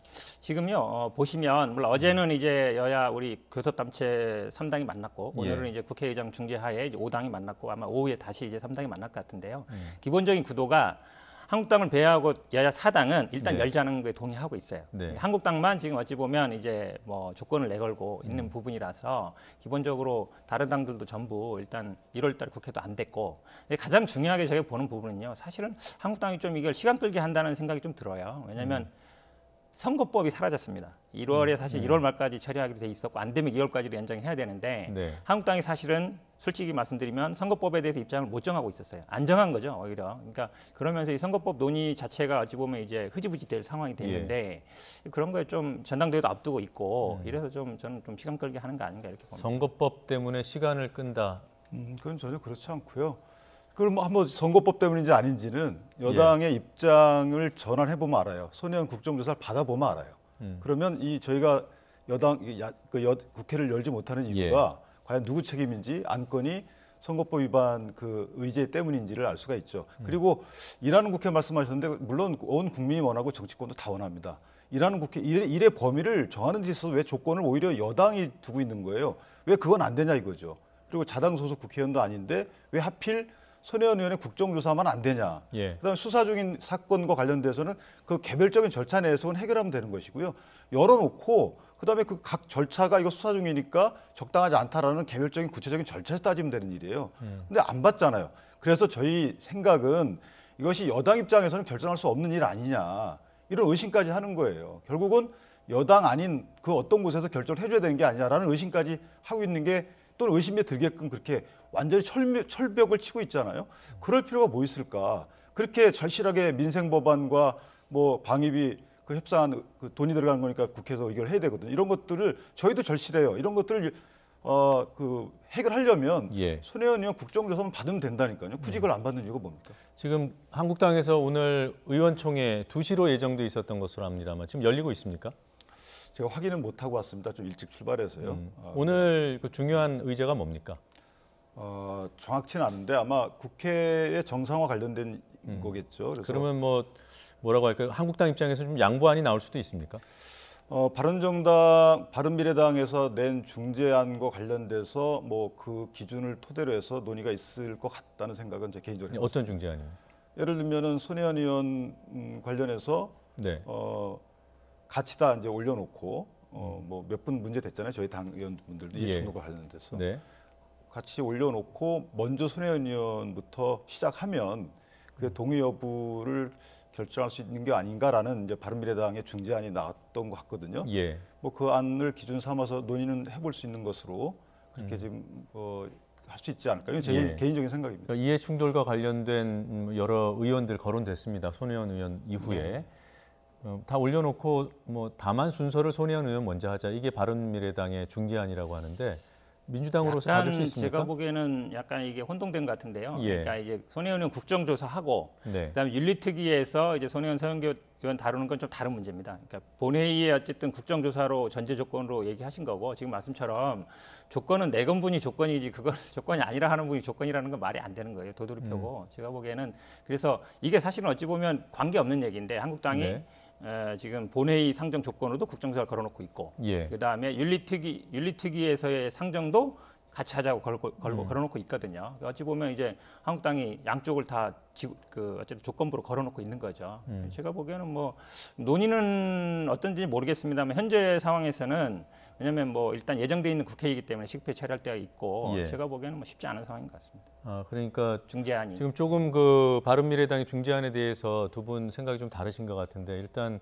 지금요 보시면 물론 어제는 이제 여야 우리 교섭단체 3당이 만났고 오늘은 이제 국회의장 중재하에 이제 5당이 만났고 아마 오후에 다시 이제 3당이 만날 것 같은데요. 기본적인 구도가 한국당을 배회하고 여야 4당은 일단 열자는 거에 동의하고 있어요. 한국당만 지금 어찌 보면 이제 뭐 조건을 내걸고 있는 부분이라서 기본적으로 다른 당들도 전부 일단 1월달 국회도 안 됐고 가장 중요하게 제가 보는 부분은요. 사실은 한국당이 좀 이걸 시간 끌게 한다는 생각이 좀 들어요. 왜냐하면 선거법이 사라졌습니다. 1월에 사실 1월 말까지 처리하기로 돼 있었고 안 되면 2월까지로 연장해야 되는데 한국당이 사실은 솔직히 말씀드리면 선거법에 대해서 입장을 못 정하고 있었어요. 안 정한 거죠, 오히려. 그러니까 그러면서 이 선거법 논의 자체가 어찌 보면 이제 흐지부지 될 상황이 됐는데 그런 거에 좀 전당대회도 앞두고 있고 이래서 좀 저는 좀 시간 끌게 하는 거 아닌가 이렇게 봅니다. 선거법 때문에 시간을 끈다. 그건 전혀 그렇지 않고요. 그걸 뭐 한번 선거법 때문인지 아닌지는 여당의 입장을 전환해 보면 알아요. 손혜원 국정조사를 받아보면 알아요. 그러면 저희가 국회를 열지 못하는 이유가 과연 누구 책임인지 안건이 선거법 위반 그 의제 때문인지를 알 수가 있죠. 그리고 일하는 국회 말씀하셨는데 물론 온 국민이 원하고 정치권도 다 원합니다. 일하는 국회 일의 범위를 정하는 데 있어서 왜 조건을 오히려 여당이 두고 있는 거예요. 왜 그건 안 되냐 이거죠. 그리고 자당 소속 국회의원도 아닌데 왜 하필 손혜원 의원의 국정조사만 안 되냐. 예. 그다음에 수사 중인 사건과 관련돼서는 그 개별적인 절차 내에서 해결하면 되는 것이고요. 열어놓고 그다음에 그 각 절차가 이거 수사 중이니까 적당하지 않다라는 개별적인 구체적인 절차에서 따지면 되는 일이에요. 근데 안 받잖아요. 그래서 저희 생각은 이것이 여당 입장에서는 결정할 수 없는 일 아니냐. 이런 의심까지 하는 거예요. 결국은 여당 아닌 그 어떤 곳에서 결정을 해줘야 되는 게 아니냐라는 의심까지 하고 있는 게 또는 의심에 들게끔 그렇게 완전히 철벽을 치고 있잖아요. 그럴 필요가 뭐 있을까? 그렇게 절실하게 민생 법안과 뭐 방위비 그 협상한 그 돈이 들어가는 거니까 국회에서 의결을 해야 되거든요. 이런 것들을 저희도 절실해요. 이런 것들을 그 해결하려면 예. 손혜원 의원 국정조사만 받으면 된다니까요. 굳이 그걸 안 받는 이유가 뭡니까? 지금 한국당에서 오늘 의원총회 2시로 예정돼 있었던 것으로 압니다만 지금 열리고 있습니까? 제가 확인은 못하고 왔습니다. 좀 일찍 출발해서요. 오늘 그 중요한 의제가 뭡니까? 정확치는 않은데 아마 국회의 정상화 관련된 거겠죠. 그래서 그러면 뭐라고 할까요? 한국당 입장에서 좀 양보안이 나올 수도 있습니까? 바른정당, 바른미래당에서 낸 중재안과 관련돼서 뭐 그 기준을 토대로 해서 논의가 있을 것 같다는 생각은 제 개인적으로 해봤습니다. 어떤 중재안이요? 예를 들면은 손혜원 의원 관련해서 네. 같이 다 이제 올려놓고 뭐 몇 분 문제 됐잖아요. 저희 당 의원분들도 이해충돌과 관련돼서 네. 같이 올려놓고 먼저 손혜원 의원부터 시작하면 그 동의 여부를 결정할 수 있는 게 아닌가라는 이제 바른미래당의 중재안이 나왔던 것 같거든요. 예. 뭐 그 안을 기준 삼아서 논의는 해볼 수 있는 것으로 그렇게 지금 할 수 있지 않을까요? 제 개인적인 생각입니다. 그러니까 이해 충돌과 관련된 여러 의원들 거론됐습니다. 손혜원 의원 이후에 다 올려놓고 뭐 다만 순서를 손혜원 의원 먼저 하자. 이게 바른미래당의 중재안이라고 하는데 민주당으로서 받을 수 있습니까? 제가 보기에는 약간 이게 혼동된 것 같은데요. 예. 그러니까 이제 손혜원 의원 국정조사하고 네. 그다음에 윤리특위에서 이제 손혜원 서영교 의원 다루는 건 좀 다른 문제입니다. 그러니까 본회의에 어쨌든 국정조사로 전제 조건으로 얘기하신 거고 지금 말씀처럼 조건은 내건 분이 조건이지 그걸 조건이 아니라 하는 분이 조건이라는 건 말이 안 되는 거예요. 도돌이표고 제가 보기에는 그래서 이게 사실은 어찌 보면 관계없는 얘기인데 한국당이 네. 지금 본회의 상정 조건으로도 국정조사를 걸어놓고 있고 예. 그다음에 윤리특위에서의 상정도 같이 하자고 걸어놓고 있거든요. 어찌 보면 이제 한국당이 양쪽을 다 어쨌든 조건부로 걸어놓고 있는 거죠. 제가 보기에는 뭐 논의는 어떤지 모르겠습니다만 현재 상황에서는 왜냐하면 뭐 일단 예정돼 있는 국회이기 때문에 식표에 처리할 때가 있고 예. 제가 보기에는 뭐 쉽지 않은 상황인 것 같습니다. 그러니까 중재안이 지금 조금 그 바른미래당의 중재안에 대해서 두 분 생각이 좀 다르신 것 같은데 일단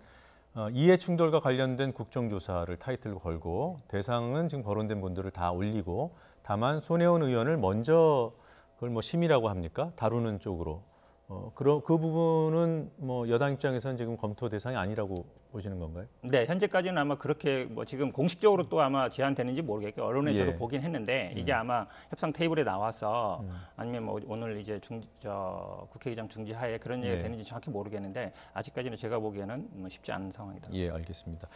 이해 충돌과 관련된 국정조사를 타이틀로 걸고 대상은 지금 거론된 분들을 다 올리고 다만 손혜원 의원을 먼저 그걸 뭐 심의라고 합니까? 다루는 쪽으로 그 부분은 뭐 여당 입장에서는 지금 검토 대상이 아니라고 보시는 건가요? 네, 현재까지는 아마 그렇게 뭐 지금 공식적으로 또 아마 제안되는지 모르겠고 언론에서도 예. 보긴 했는데 이게 아마 협상 테이블에 나와서 아니면 뭐 오늘 이제 국회의장 중지하에 그런 얘기가 되는지 정확히 모르겠는데 아직까지는 제가 보기에는 뭐 쉽지 않은 상황이다. 예, 알겠습니다.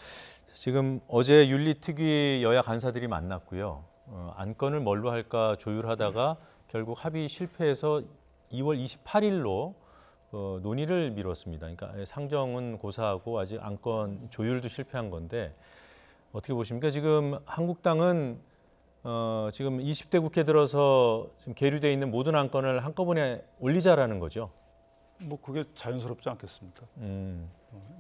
지금 어제 윤리특위 여야 간사들이 만났고요. 안건을 뭘로 할까 조율하다가 결국 합의 실패해서 2월 28일로 논의를 미뤘습니다. 그러니까 상정은 고사하고 아직 안건 조율도 실패한 건데 어떻게 보십니까? 지금 한국당은 지금 20대 국회 들어서 지금 계류돼 있는 모든 안건을 한꺼번에 올리자라는 거죠. 뭐 그게 자연스럽지 않겠습니까?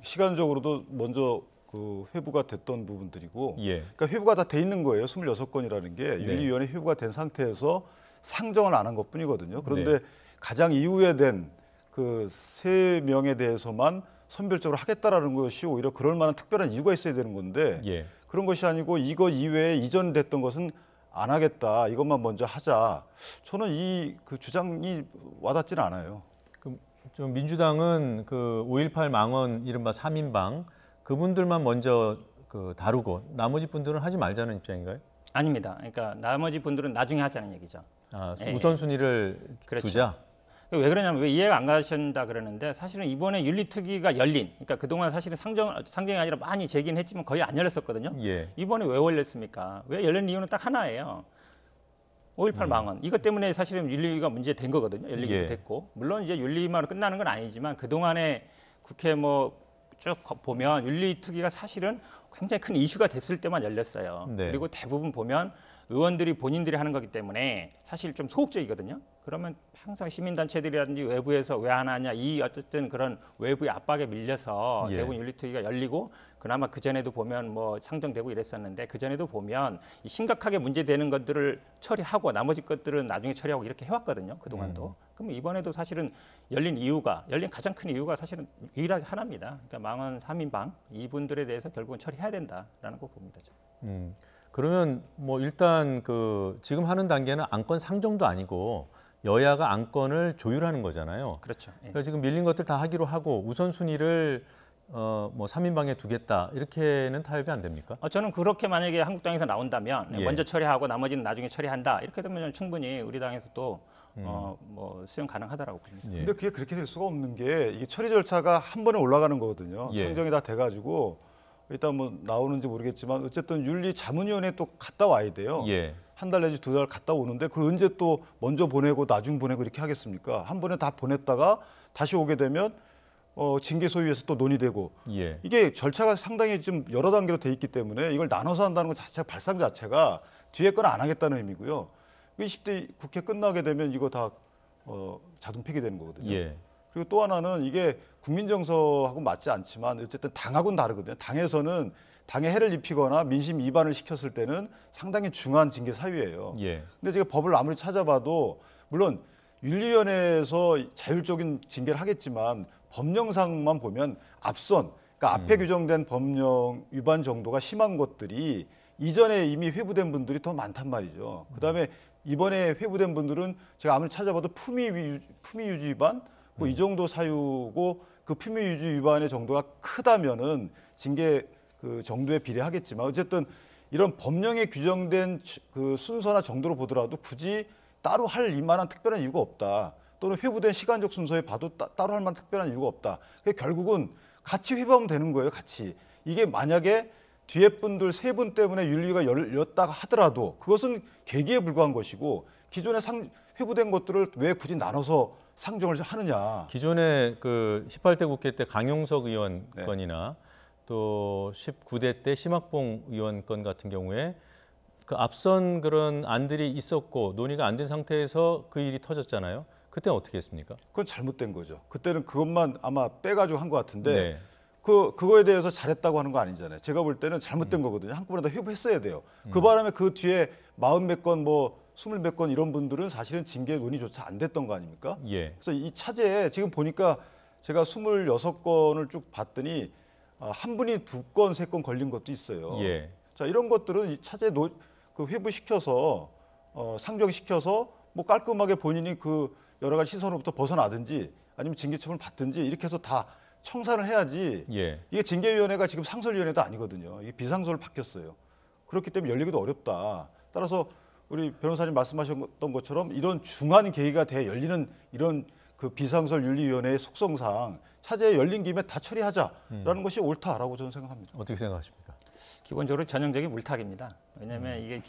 시간적으로도 먼저 그 회부가 됐던 부분들이고, 예. 그러니까 회부가 다 돼 있는 거예요. 26건이라는 게 윤리위원회 회부가 된 상태에서 상정을 안 한 것뿐이거든요. 그런데 가장 이후에 된 그 3명에 대해서만 선별적으로 하겠다라는 것이 오히려 그럴 만한 특별한 이유가 있어야 되는 건데 그런 것이 아니고 이거 이외에 이전됐던 것은 안 하겠다. 이것만 먼저 하자. 저는 이 그 주장이 와닿지는 않아요. 그럼 좀 민주당은 그 5.18 망언 이른바 3인방 그분들만 먼저 다루고 나머지 분들은 하지 말자는 입장인가요? 아닙니다. 그러니까 나머지 분들은 나중에 하자는 얘기죠. 우선순위를 그렇죠. 두자. 왜 그러냐면 왜 이해가 안 가신다 그러는데 사실은 이번에 윤리특위가 열린 그러니까 그동안 사실은 상정이 아니라 많이 제기는 했지만 거의 안 열렸었거든요. 예. 이번에 왜 열렸습니까? 왜 열린 이유는 딱 하나예요. 5.18 망언. 이것 때문에 사실은 윤리위가 문제된 거거든요. 열리기도 됐고. 물론 이제 윤리위만 끝나는 건 아니지만 그동안에 국회 뭐 쭉 보면 윤리특위가 사실은 굉장히 큰 이슈가 됐을 때만 열렸어요. 네. 그리고 대부분 보면 의원들이 본인들이 하는 거기 때문에 사실 좀 소극적이거든요. 그러면 항상 시민단체들이라든지 외부에서 왜 안 하냐 이 어쨌든 그런 외부의 압박에 밀려서 예. 대부분 윤리특위가 열리고 그나마 그 전에도 보면 뭐 상정되고 이랬었는데 그 전에도 보면 이 심각하게 문제되는 것들을 처리하고 나머지 것들은 나중에 처리하고 이렇게 해왔거든요. 그동안도. 그럼 이번에도 사실은 열린 가장 큰 이유가 사실은 유일하게 하나입니다. 그러니까 망원 3인방 이분들에 대해서 결국은 처리해야 된다라는 거 봅니다. 그러면 뭐 일단 그 지금 하는 단계는 안건 상정도 아니고 여야가 안건을 조율하는 거잖아요. 그렇죠. 예. 그러니까 지금 밀린 것들 다 하기로 하고 우선순위를 뭐 3인방에 두겠다 이렇게는 타협이 안 됩니까? 저는 그렇게 만약에 한국당에서 나온다면 예. 먼저 처리하고 나머지는 나중에 처리한다 이렇게 되면 충분히 우리 당에서도 뭐 수용 가능하더라고 봅니다. 근데 그게 그렇게 될 수가 없는 게 이게 처리 절차가 한 번에 올라가는 거거든요. 예. 상정이 다 돼가지고 일단 뭐 나오는지 모르겠지만 어쨌든 윤리자문위원회 또 갔다 와야 돼요. 예. 한 달 내지 2달 갔다 오는데 그 언제 또 먼저 보내고 나중 보내고 이렇게 하겠습니까? 한 번에 다 보냈다가 다시 오게 되면 징계 소위에서 또 논의되고 예. 이게 절차가 상당히 좀 여러 단계로 돼 있기 때문에 이걸 나눠서 한다는 것 자체가 발상 자체가 뒤에 건 안 하겠다는 의미고요. 20대 국회 끝나게 되면 이거 다 자동 폐기되는 거거든요. 예. 그리고 또 하나는 이게 국민 정서하고 맞지 않지만 어쨌든 당하고는 다르거든요. 당에서는 당에 해를 입히거나 민심 위반을 시켰을 때는 상당히 중한 징계 사유예요. 예. 근데 제가 법을 아무리 찾아봐도 물론 윤리위원회에서 자율적인 징계를 하겠지만 법령상만 보면 앞선 그러니까 앞에 규정된 법령 위반 정도가 심한 것들이 이전에 이미 회부된 분들이 더 많단 말이죠. 그다음에 이번에 회부된 분들은 제가 아무리 찾아봐도 품위 유지 위반 뭐 이 정도 사유고 그 품위 유지 위반의 정도가 크다면은 징계 그 정도에 비례하겠지만 어쨌든 이런 법령에 규정된 그 순서나 정도로 보더라도 굳이 따로 할 이만한 특별한 이유가 없다. 또는 회부된 시간적 순서에 봐도 따로 할 만한 특별한 이유가 없다. 결국은 같이 회부하면 되는 거예요. 같이. 이게 만약에 뒤에 분들 3분 때문에 윤리위가 열렸다가 하더라도 그것은 계기에 불과한 것이고 기존에 회부된 것들을 왜 굳이 나눠서 상정을 하느냐. 기존에 그 18대 국회 때 강용석 의원 건이나 또 19대 때 심학봉 의원 건 같은 경우에 그 앞선 그런 안들이 있었고 논의가 안 된 상태에서 그 일이 터졌잖아요. 그때는 어떻게 했습니까? 그건 잘못된 거죠. 그때는 그것만 아마 빼가지고 한 것 같은데 네. 그거에 대해서 잘했다고 하는 거 아니잖아요. 제가 볼 때는 잘못된 거거든요. 한꺼번에 다 회부했어야 돼요. 그 바람에 그 뒤에 40몇 건 뭐 20몇 건 이런 분들은 사실은 징계 논의조차 안 됐던 거 아닙니까? 예. 그래서 이 차제에 지금 보니까 제가 26건을 쭉 봤더니 한 분이 2건, 3건 걸린 것도 있어요. 예. 자, 이런 것들은 이 차제 그 회부시켜서 상정시켜서 뭐 깔끔하게 본인이 그 여러 가지 시선으로부터 벗어나든지 아니면 징계처분을 받든지 이렇게 해서 다 청산을 해야지. 예. 이게 징계위원회가 지금 상설위원회도 아니거든요. 이게 비상설로 바뀌었어요. 그렇기 때문에 열리기도 어렵다. 따라서 우리 변호사님 말씀하셨던 것처럼 이런 중한 계기가 돼 열리는 이런 그 비상설 윤리위원회의 속성상 차제에 열린 김에 다 처리하자라는 것이 옳다라고 저는 생각합니다. 어떻게 생각하십니까? 기본적으로 전형적인 물타기입니다. 왜냐하면 이게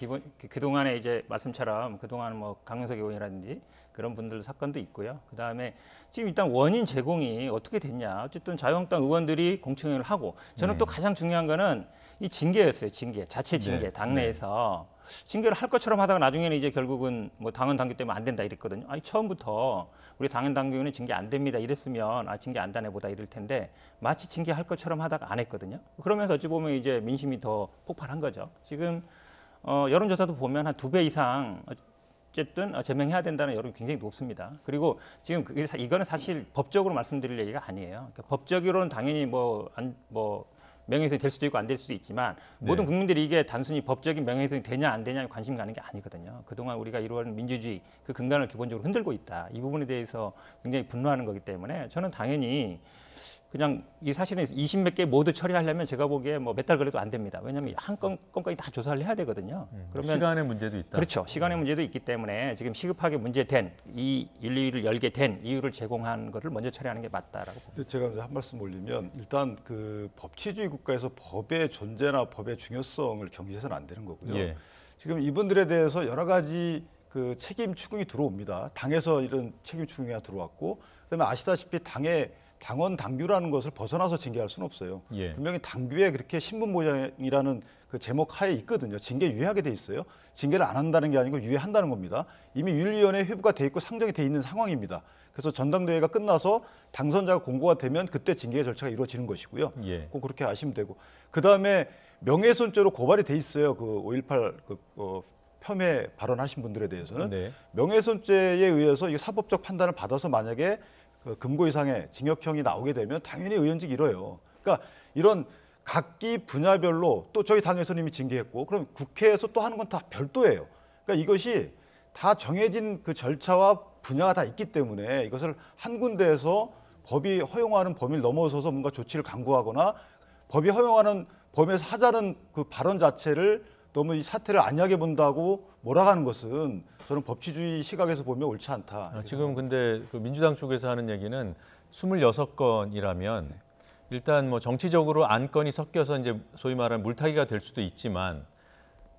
그동안에 이제 말씀처럼 그동안 뭐 강용석 의원이라든지 그런 분들 사건도 있고요. 그다음에 지금 일단 원인 제공이 어떻게 됐냐. 어쨌든 자유한국당 의원들이 공청회를 하고 저는 또 가장 중요한 거는 이 징계였어요. 자체 징계. 네. 당내에서 징계를 할 것처럼 하다가 나중에는 이제 결국은 뭐 당헌 당규 때문에 안 된다 이랬거든요. 아니 처음부터 우리 당헌 당규는 징계 안 됩니다 이랬으면 징계 안 다네 보다 이럴 텐데 마치 징계할 것처럼 하다가 안 했거든요. 그러면서 어찌 보면 이제 민심이 더 폭발한 거죠. 지금 여론조사도 보면 한 2배 이상 어쨌든 제명해야 된다는 여론이 굉장히 높습니다. 그리고 지금 이거는 사실 법적으로 말씀드릴 얘기가 아니에요. 그러니까 법적으로는 당연히 명예훼손이 될 수도 있고 안 될 수도 있지만 모든 국민들이 이게 단순히 법적인 명예훼손이 되냐 안 되냐에 관심 가는 게 아니거든요. 그동안 우리가 이루어진 민주주의 그 근간을 기본적으로 흔들고 있다. 이 부분에 대해서 굉장히 분노하는 거기 때문에 저는 당연히 그냥 이 사실은 20몇 개 모두 처리하려면 제가 보기에 뭐 몇 달 걸려도 안 됩니다. 왜냐하면 한 건까지 다 조사를 해야 되거든요. 그러면 시간의 문제도 있다. 그렇죠. 시간의 문제도 있기 때문에 지금 시급하게 문제된 이 윤리위를 열게 된 이유를 제공한 것을 먼저 처리하는 게 맞다라고 봅니다. 제가 한 말씀 올리면 일단 그 법치주의 국가에서 법의 존재나 법의 중요성을 경시해서는 안 되는 거고요. 예. 지금 이분들에 대해서 여러 가지 그 책임 추궁이 들어옵니다. 당에서 이런 책임 추궁이 들어왔고 그다음에 아시다시피 당의 당원 당규라는 것을 벗어나서 징계할 수는 없어요. 예. 분명히 당규에 그렇게 신분 보장이라는 그 제목 하에 있거든요. 징계 유예하게 돼 있어요. 징계를 안 한다는 게 아니고 유예한다는 겁니다. 이미 윤리위원회에 회부가 돼 있고 상정이 돼 있는 상황입니다. 그래서 전당대회가 끝나서 당선자가 공고가 되면 그때 징계 절차가 이루어지는 것이고요. 예. 꼭 그렇게 아시면 되고, 그 다음에 명예훼손죄로 고발이 돼 있어요. 그 5.18 폄훼 발언하신 분들에 대해서는 네. 명예훼손죄에 의해서 이게 사법적 판단을 받아서 만약에 그 금고 이상의 징역형이 나오게 되면 당연히 의원직 잃어요. 그러니까 이런 각기 분야별로 또 저희 당에서는 이미 징계했고, 그럼 국회에서 또 하는 건 다 별도예요. 그러니까 이것이 다 정해진 그 절차와 분야가 다 있기 때문에 이것을 한 군데에서 법이 허용하는 범위를 넘어서서 뭔가 조치를 강구하거나 법이 허용하는 범위에서 하자는 그 발언 자체를 너무 이 사태를 안하게 본다고 몰아가는 것은 저는 법치주의 시각에서 보면 옳지 않다. 지금 근데 그 민주당 쪽에서 하는 얘기는 26건이라면 일단 뭐 정치적으로 안건이 섞여서 이제 소위 말하는 물타기가 될 수도 있지만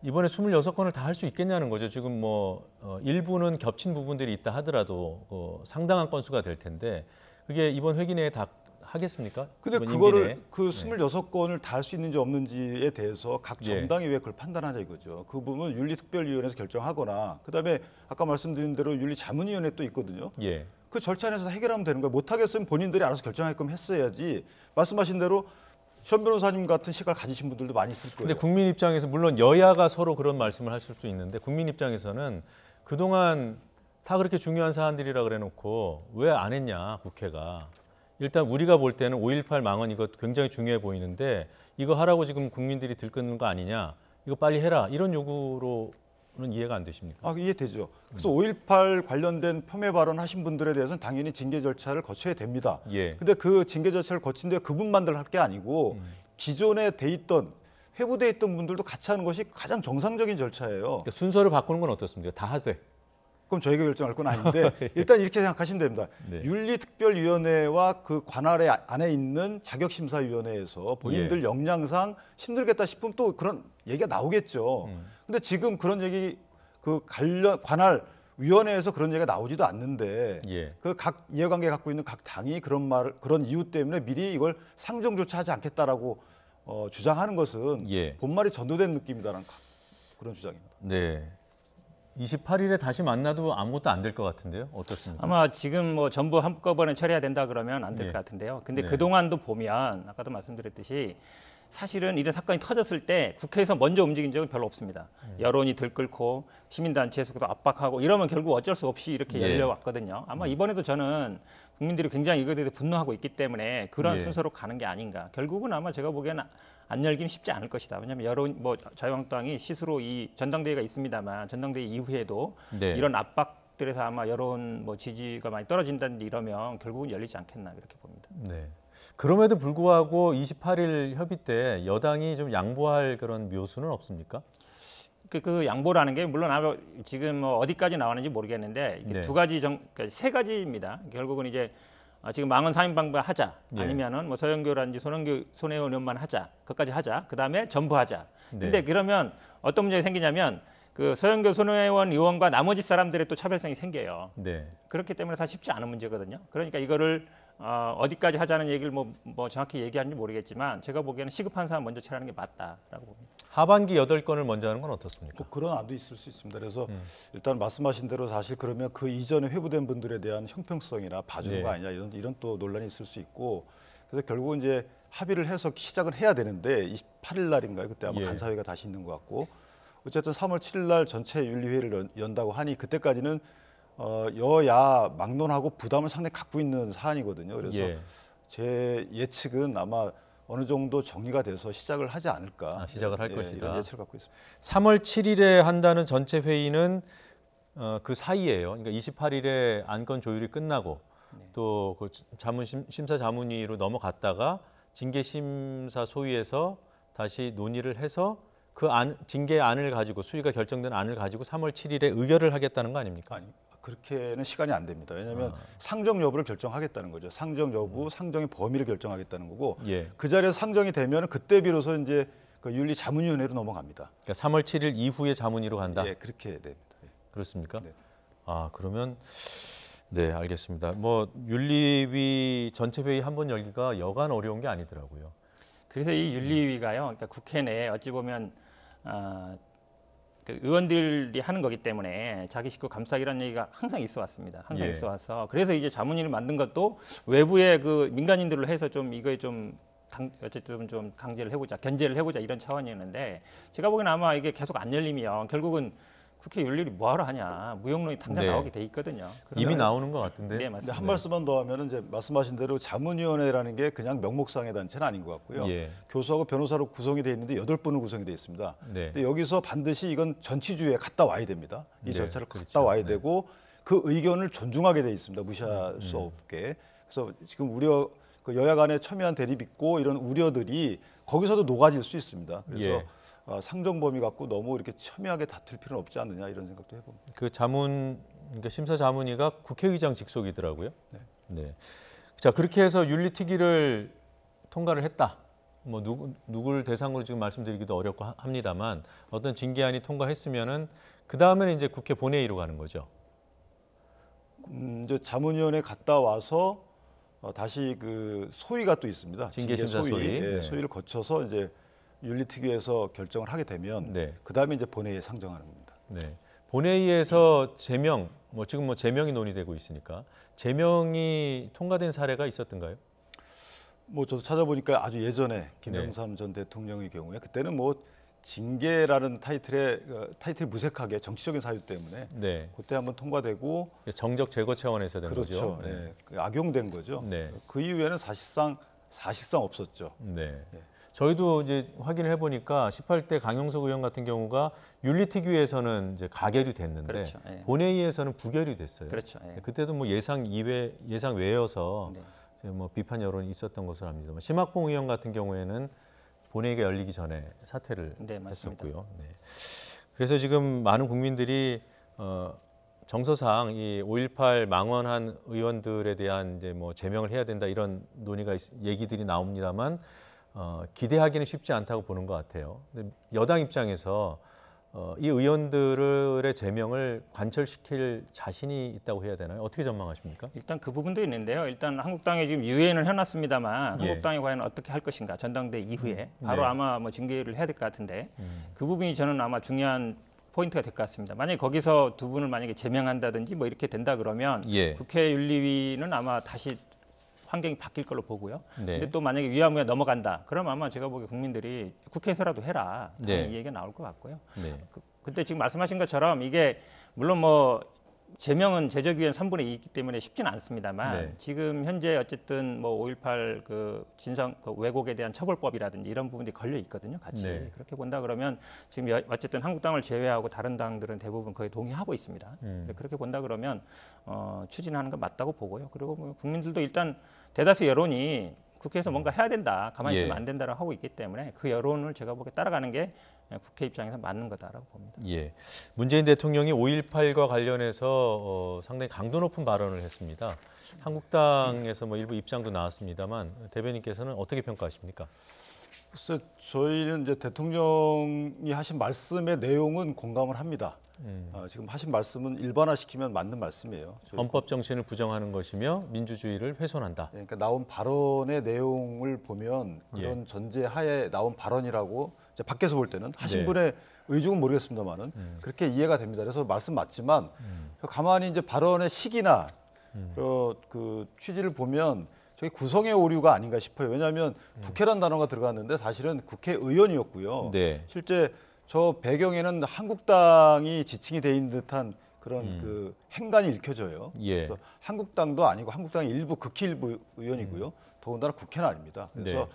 이번에 26건을 다 할 수 있겠냐는 거죠. 지금 뭐 일부는 겹친 부분들이 있다 하더라도 상당한 건수가 될 텐데 그게 이번 회기 내에 다 하겠습니까? 근데 그거를 그 26건을 다 할 수 있는지 없는지에 대해서 각 정당이 왜 그걸 판단하자 이거죠. 그 부분은 윤리특별위원회에서 결정하거나, 그다음에 아까 말씀드린 대로 윤리자문위원회 또 있거든요. 예. 그 절차 안에서 해결하면 되는 거예요. 못하겠으면 본인들이 알아서 결정하게끔 했어야지. 말씀하신 대로 현 변호사님 같은 시각을 가지신 분들도 많이 있을 거예요. 근데 국민 입장에서 물론 여야가 서로 그런 말씀을 할 수 있는데 국민 입장에서는 그동안 다 그렇게 중요한 사안들이라 그래놓고 왜 안 했냐 국회가. 일단 우리가 볼 때는 5.18 망언 이거 굉장히 중요해 보이는데 이거 하라고 지금 국민들이 들끓는 거 아니냐. 이거 빨리 해라. 이런 요구로는 이해가 안 되십니까? 이해되죠. 그래서 5.18 관련된 폄훼 발언 하신 분들에 대해서는 당연히 징계 절차를 거쳐야 됩니다. 예. 근데 그 징계 절차를 거친데 그분만들 할 게 아니고 기존에 돼 있던 회부돼 있던 분들도 같이 하는 것이 가장 정상적인 절차예요. 그러니까 순서를 바꾸는 건 어떻습니까? 다 하되. 그럼 저희가 결정할 건 아닌데 일단 이렇게 생각하시면 됩니다. 네. 윤리특별위원회와 그 관할에 안에 있는 자격심사위원회에서 본인들 역량상 힘들겠다 싶으면 또 그런 얘기가 나오겠죠. 근데 지금 그런 얘기 그 관할 위원회에서 그런 얘기가 나오지도 않는데 그 각 이해관계 갖고 있는 각 당이 그런 이유 때문에 미리 이걸 상정조차 하지 않겠다라고 주장하는 것은 본말이 전도된 느낌이다라는 그런 주장입니다. 네. 28일에 다시 만나도 아무것도 안 될 것 같은데요. 어떻습니까? 아마 지금 뭐 전부 한꺼번에 처리해야 된다 그러면 안 될 것 같은데요. 근데 그동안도 보면 아까도 말씀드렸듯이 사실은 이런 사건이 터졌을 때 국회에서 먼저 움직인 적은 별로 없습니다. 여론이 들끓고 시민단체에서도 압박하고 이러면 결국 어쩔 수 없이 이렇게 열려왔거든요. 아마 이번에도 저는 국민들이 굉장히 이거에 대해서 분노하고 있기 때문에 그런 순서로 가는 게 아닌가. 결국은 아마 제가 보기에는 안 열기는 쉽지 않을 것이다. 왜냐하면 여론 자유한국당이 스스로 이 전당대회가 있습니다만 전당대회 이후에도 이런 압박들에서 아마 여론 지지가 많이 떨어진다든지 이러면 결국은 열리지 않겠나 이렇게 봅니다. 네. 그럼에도 불구하고 28일 협의 때 여당이 좀 양보할 그런 묘수는 없습니까? 그 양보라는 게 물론 아마 지금 어디까지 나왔는지 모르겠는데 이게 그러니까 세 가지입니다. 결국은 이제 지금 망언 사인 방법 하자, 아니면은 서영교라든지 손혜원 의원만 하자, 그것까지 하자. 그다음에 전부 하자. 근데 그러면 어떤 문제가 생기냐면 그 서영교 손혜원 의원과 나머지 사람들의 또 차별성이 생겨요. 그렇기 때문에 다 쉽지 않은 문제거든요. 그러니까 이거를 어디까지 하자는 얘기를 뭐 정확히 얘기하는지 모르겠지만 제가 보기에는 시급한 사안 먼저 처리하는 게 맞다라고 봅니다. 하반기 8건을 먼저 하는 건 어떻습니까? 그런 안도 있을 수 있습니다. 그래서 일단 말씀하신 대로 사실 그러면 그 이전에 회부된 분들에 대한 형평성이나 봐주는 거 아니냐 이런 또 논란이 있을 수 있고, 그래서 결국은 이제 합의를 해서 시작을 해야 되는데 28일 날인가요? 그때 아마 간사회가 다시 있는 것 같고, 어쨌든 3월 7일 날 전체 윤리회의를 연다고 하니 그때까지는 여야 막론하고 부담을 상당히 갖고 있는 사안이거든요. 그래서 제 예측은 아마 어느 정도 정리가 돼서 시작을 하지 않을까. 시작을 할 것이다. 이런 예측을 갖고 있습니다. 3월 7일에 한다는 전체 회의는 그 사이에요. 그러니까 28일에 안건 조율이 끝나고 또 그 심사자문위로 넘어갔다가 징계심사 소위에서 다시 논의를 해서 그 징계 안을 가지고 수위가 결정된 안을 가지고 3월 7일에 의결을 하겠다는 거 아닙니까? 아니, 그렇게는 시간이 안 됩니다. 왜냐하면 상정 여부를 결정하겠다는 거죠. 상정 여부, 상정의 범위를 결정하겠다는 거고 그 자리에서 상정이 되면 그때 비로소 이제 그 윤리자문위원회로 넘어갑니다. 그러니까 3월 7일 이후에 자문위로 간다? 그렇게 됩니다. 그렇습니까? 그러면 네, 알겠습니다. 뭐 윤리위 전체 회의 한 번 열기가 여간 어려운 게 아니더라고요. 그래서 이 윤리위가요, 그러니까 국회 내에 어찌 보면 그 의원들이 하는 거기 때문에 자기 식구 감싸기라는 얘기가 항상 있어 왔습니다. 항상 예. 있어 와서 그래서 이제 자문위를 만든 것도 외부의 그 민간인들을 해서 좀 이거에 좀 어쨌든 좀 강제를 해보자, 견제를 해보자 이런 차원이었는데 제가 보기에는 아마 이게 계속 안 열리면 결국은 국회 윤리위 뭐하러 하냐, 무용론이 당장 네. 나오게 돼 있거든요. 이미 나오는 것 같은데. 네, 맞습니다. 한 말씀만 더 하면은 이제 말씀하신 대로 자문위원회라는 게 그냥 명목상의 단체는 아닌 것 같고요. 예. 교수하고 변호사로 구성이 돼 있는데 8분으로 구성이 돼 있습니다. 네. 근데 여기서 반드시 이건 전치주에 갔다 와야 됩니다. 이 네, 절차를 그렇죠. 갔다 와야 네. 되고 그 의견을 존중하게 돼 있습니다. 무시할 수 없게. 그래서 지금 우려 그 여야 간의 첨예한 대립 있고 이런 우려들이 거기서도 녹아질 수 있습니다. 그래서 예. 상정 범위 갖고 너무 이렇게 첨예하게 다툴 필요는 없지 않느냐 이런 생각도 해봅니다. 그 그러니까 심사 자문위가 국회의장 직속이더라고요. 네. 네. 자, 그렇게 해서 윤리특위를 통과를 했다. 뭐 누구를 대상으로 지금 말씀드리기도 어렵고 합니다만 어떤 징계안이 통과했으면은 그 다음에는 이제 국회 본회의로 가는 거죠. 이제 자문위원회 갔다 와서 다시 그 소위가 또 있습니다. 징계심사 소위. 네, 네. 소위를 거쳐서 이제 윤리특위에서 결정을 하게 되면 네. 그 다음에 이제 본회의에 상정하는 겁니다. 네. 본회의에서 제명, 지금 제명이 논의되고 있으니까 제명이 통과된 사례가 있었던가요? 저도 찾아보니까 아주 예전에 김영삼 전 대통령의 경우에 그때는 징계라는 타이틀이 무색하게 정치적인 사유 때문에 네. 그때 한번 통과되고 정적 제거 차원에서 된 그렇죠. 거죠. 네. 악용된 거죠. 네. 그 이후에는 사실상 없었죠. 네. 저희도 이제 확인을 해보니까 18대 강용석 의원 같은 경우가 윤리특위에서는 이제 가결이 됐는데 그렇죠. 예. 본회의에서는 부결이 됐어요. 그렇죠. 예. 그때도 예상 외여서 네. 이제 비판 여론이 있었던 것으로 압니다만 심학봉 의원 같은 경우에는 본회의가 열리기 전에 사퇴를 네, 맞습니다. 했었고요. 네. 그래서 지금 많은 국민들이 정서상 이 5.18 망언한 의원들에 대한 이제 제명을 해야 된다 이런 얘기들이 나옵니다만 기대하기는 쉽지 않다고 보는 것 같아요. 근데 여당 입장에서 이 의원들의 제명을 관철시킬 자신이 있다고 해야 되나요? 어떻게 전망하십니까? 일단 그 부분도 있는데요. 일단 한국당에 지금 유예는 해놨습니다만 예. 한국당이 과연 어떻게 할 것인가 전당대 이후에 바로 네. 아마 징계를 해야 될 것 같은데 그 부분이 저는 아마 중요한 포인트가 될 것 같습니다. 만약에 거기서 두 분을 만약에 제명한다든지 이렇게 된다 그러면 예. 국회 윤리위는 아마 다시 환경이 바뀔 걸로 보고요. 네. 근데 또 만약에 위아무에 넘어간다. 그럼 아마 제가 보기에 국민들이 국회에서라도 해라. 네. 이 얘기가 나올 것 같고요. 네. 근데 지금 말씀하신 것처럼 이게 물론 제명은 제적위원 3분의 2이기 때문에 쉽지는 않습니다만 네. 지금 현재 어쨌든 5.18 그 진상 왜곡에 대한 처벌법이라든지 이런 부분이 걸려 있거든요. 같이 네. 그렇게 본다 그러면 지금 어쨌든 한국당을 제외하고 다른 당들은 대부분 거의 동의하고 있습니다. 그렇게 본다 그러면 추진하는 건 맞다고 보고요. 그리고 국민들도 일단 대다수 여론이 국회에서 뭔가 해야 된다, 가만히 있으면 안 된다라고 하고 있기 때문에 그 여론을 제가 보기에 따라가는 게 국회 입장에서 맞는 거다라고 봅니다. 예, 문재인 대통령이 5.18과 관련해서 상당히 강도 높은 발언을 했습니다. 한국당에서 일부 입장도 나왔습니다만 대변인께서는 어떻게 평가하십니까? 글쎄, 저희는 이제 대통령이 하신 말씀의 내용은 공감을 합니다. 지금 하신 말씀은 일반화시키면 맞는 말씀이에요. 헌법 정신을 부정하는 것이며 민주주의를 훼손한다. 그러니까 나온 발언의 내용을 보면 그런 전제하에 나온 발언이라고 이제 밖에서 볼 때는 하신 분의 의중은 모르겠습니다만은 그렇게 이해가 됩니다. 그래서 말씀 맞지만 가만히 이제 발언의 시기나 그 취지를 보면 저게 구성의 오류가 아닌가 싶어요. 왜냐하면 국회란 단어가 들어갔는데 사실은 국회의원이었고요. 네. 실제 저 배경에는 한국당이 지칭이 돼 있는 듯한 그런 그 행간이 읽혀져요. 예. 그래서 한국당도 아니고 한국당의 일부 극히 일부 의원이고요. 더군다나 국회는 아닙니다. 그래서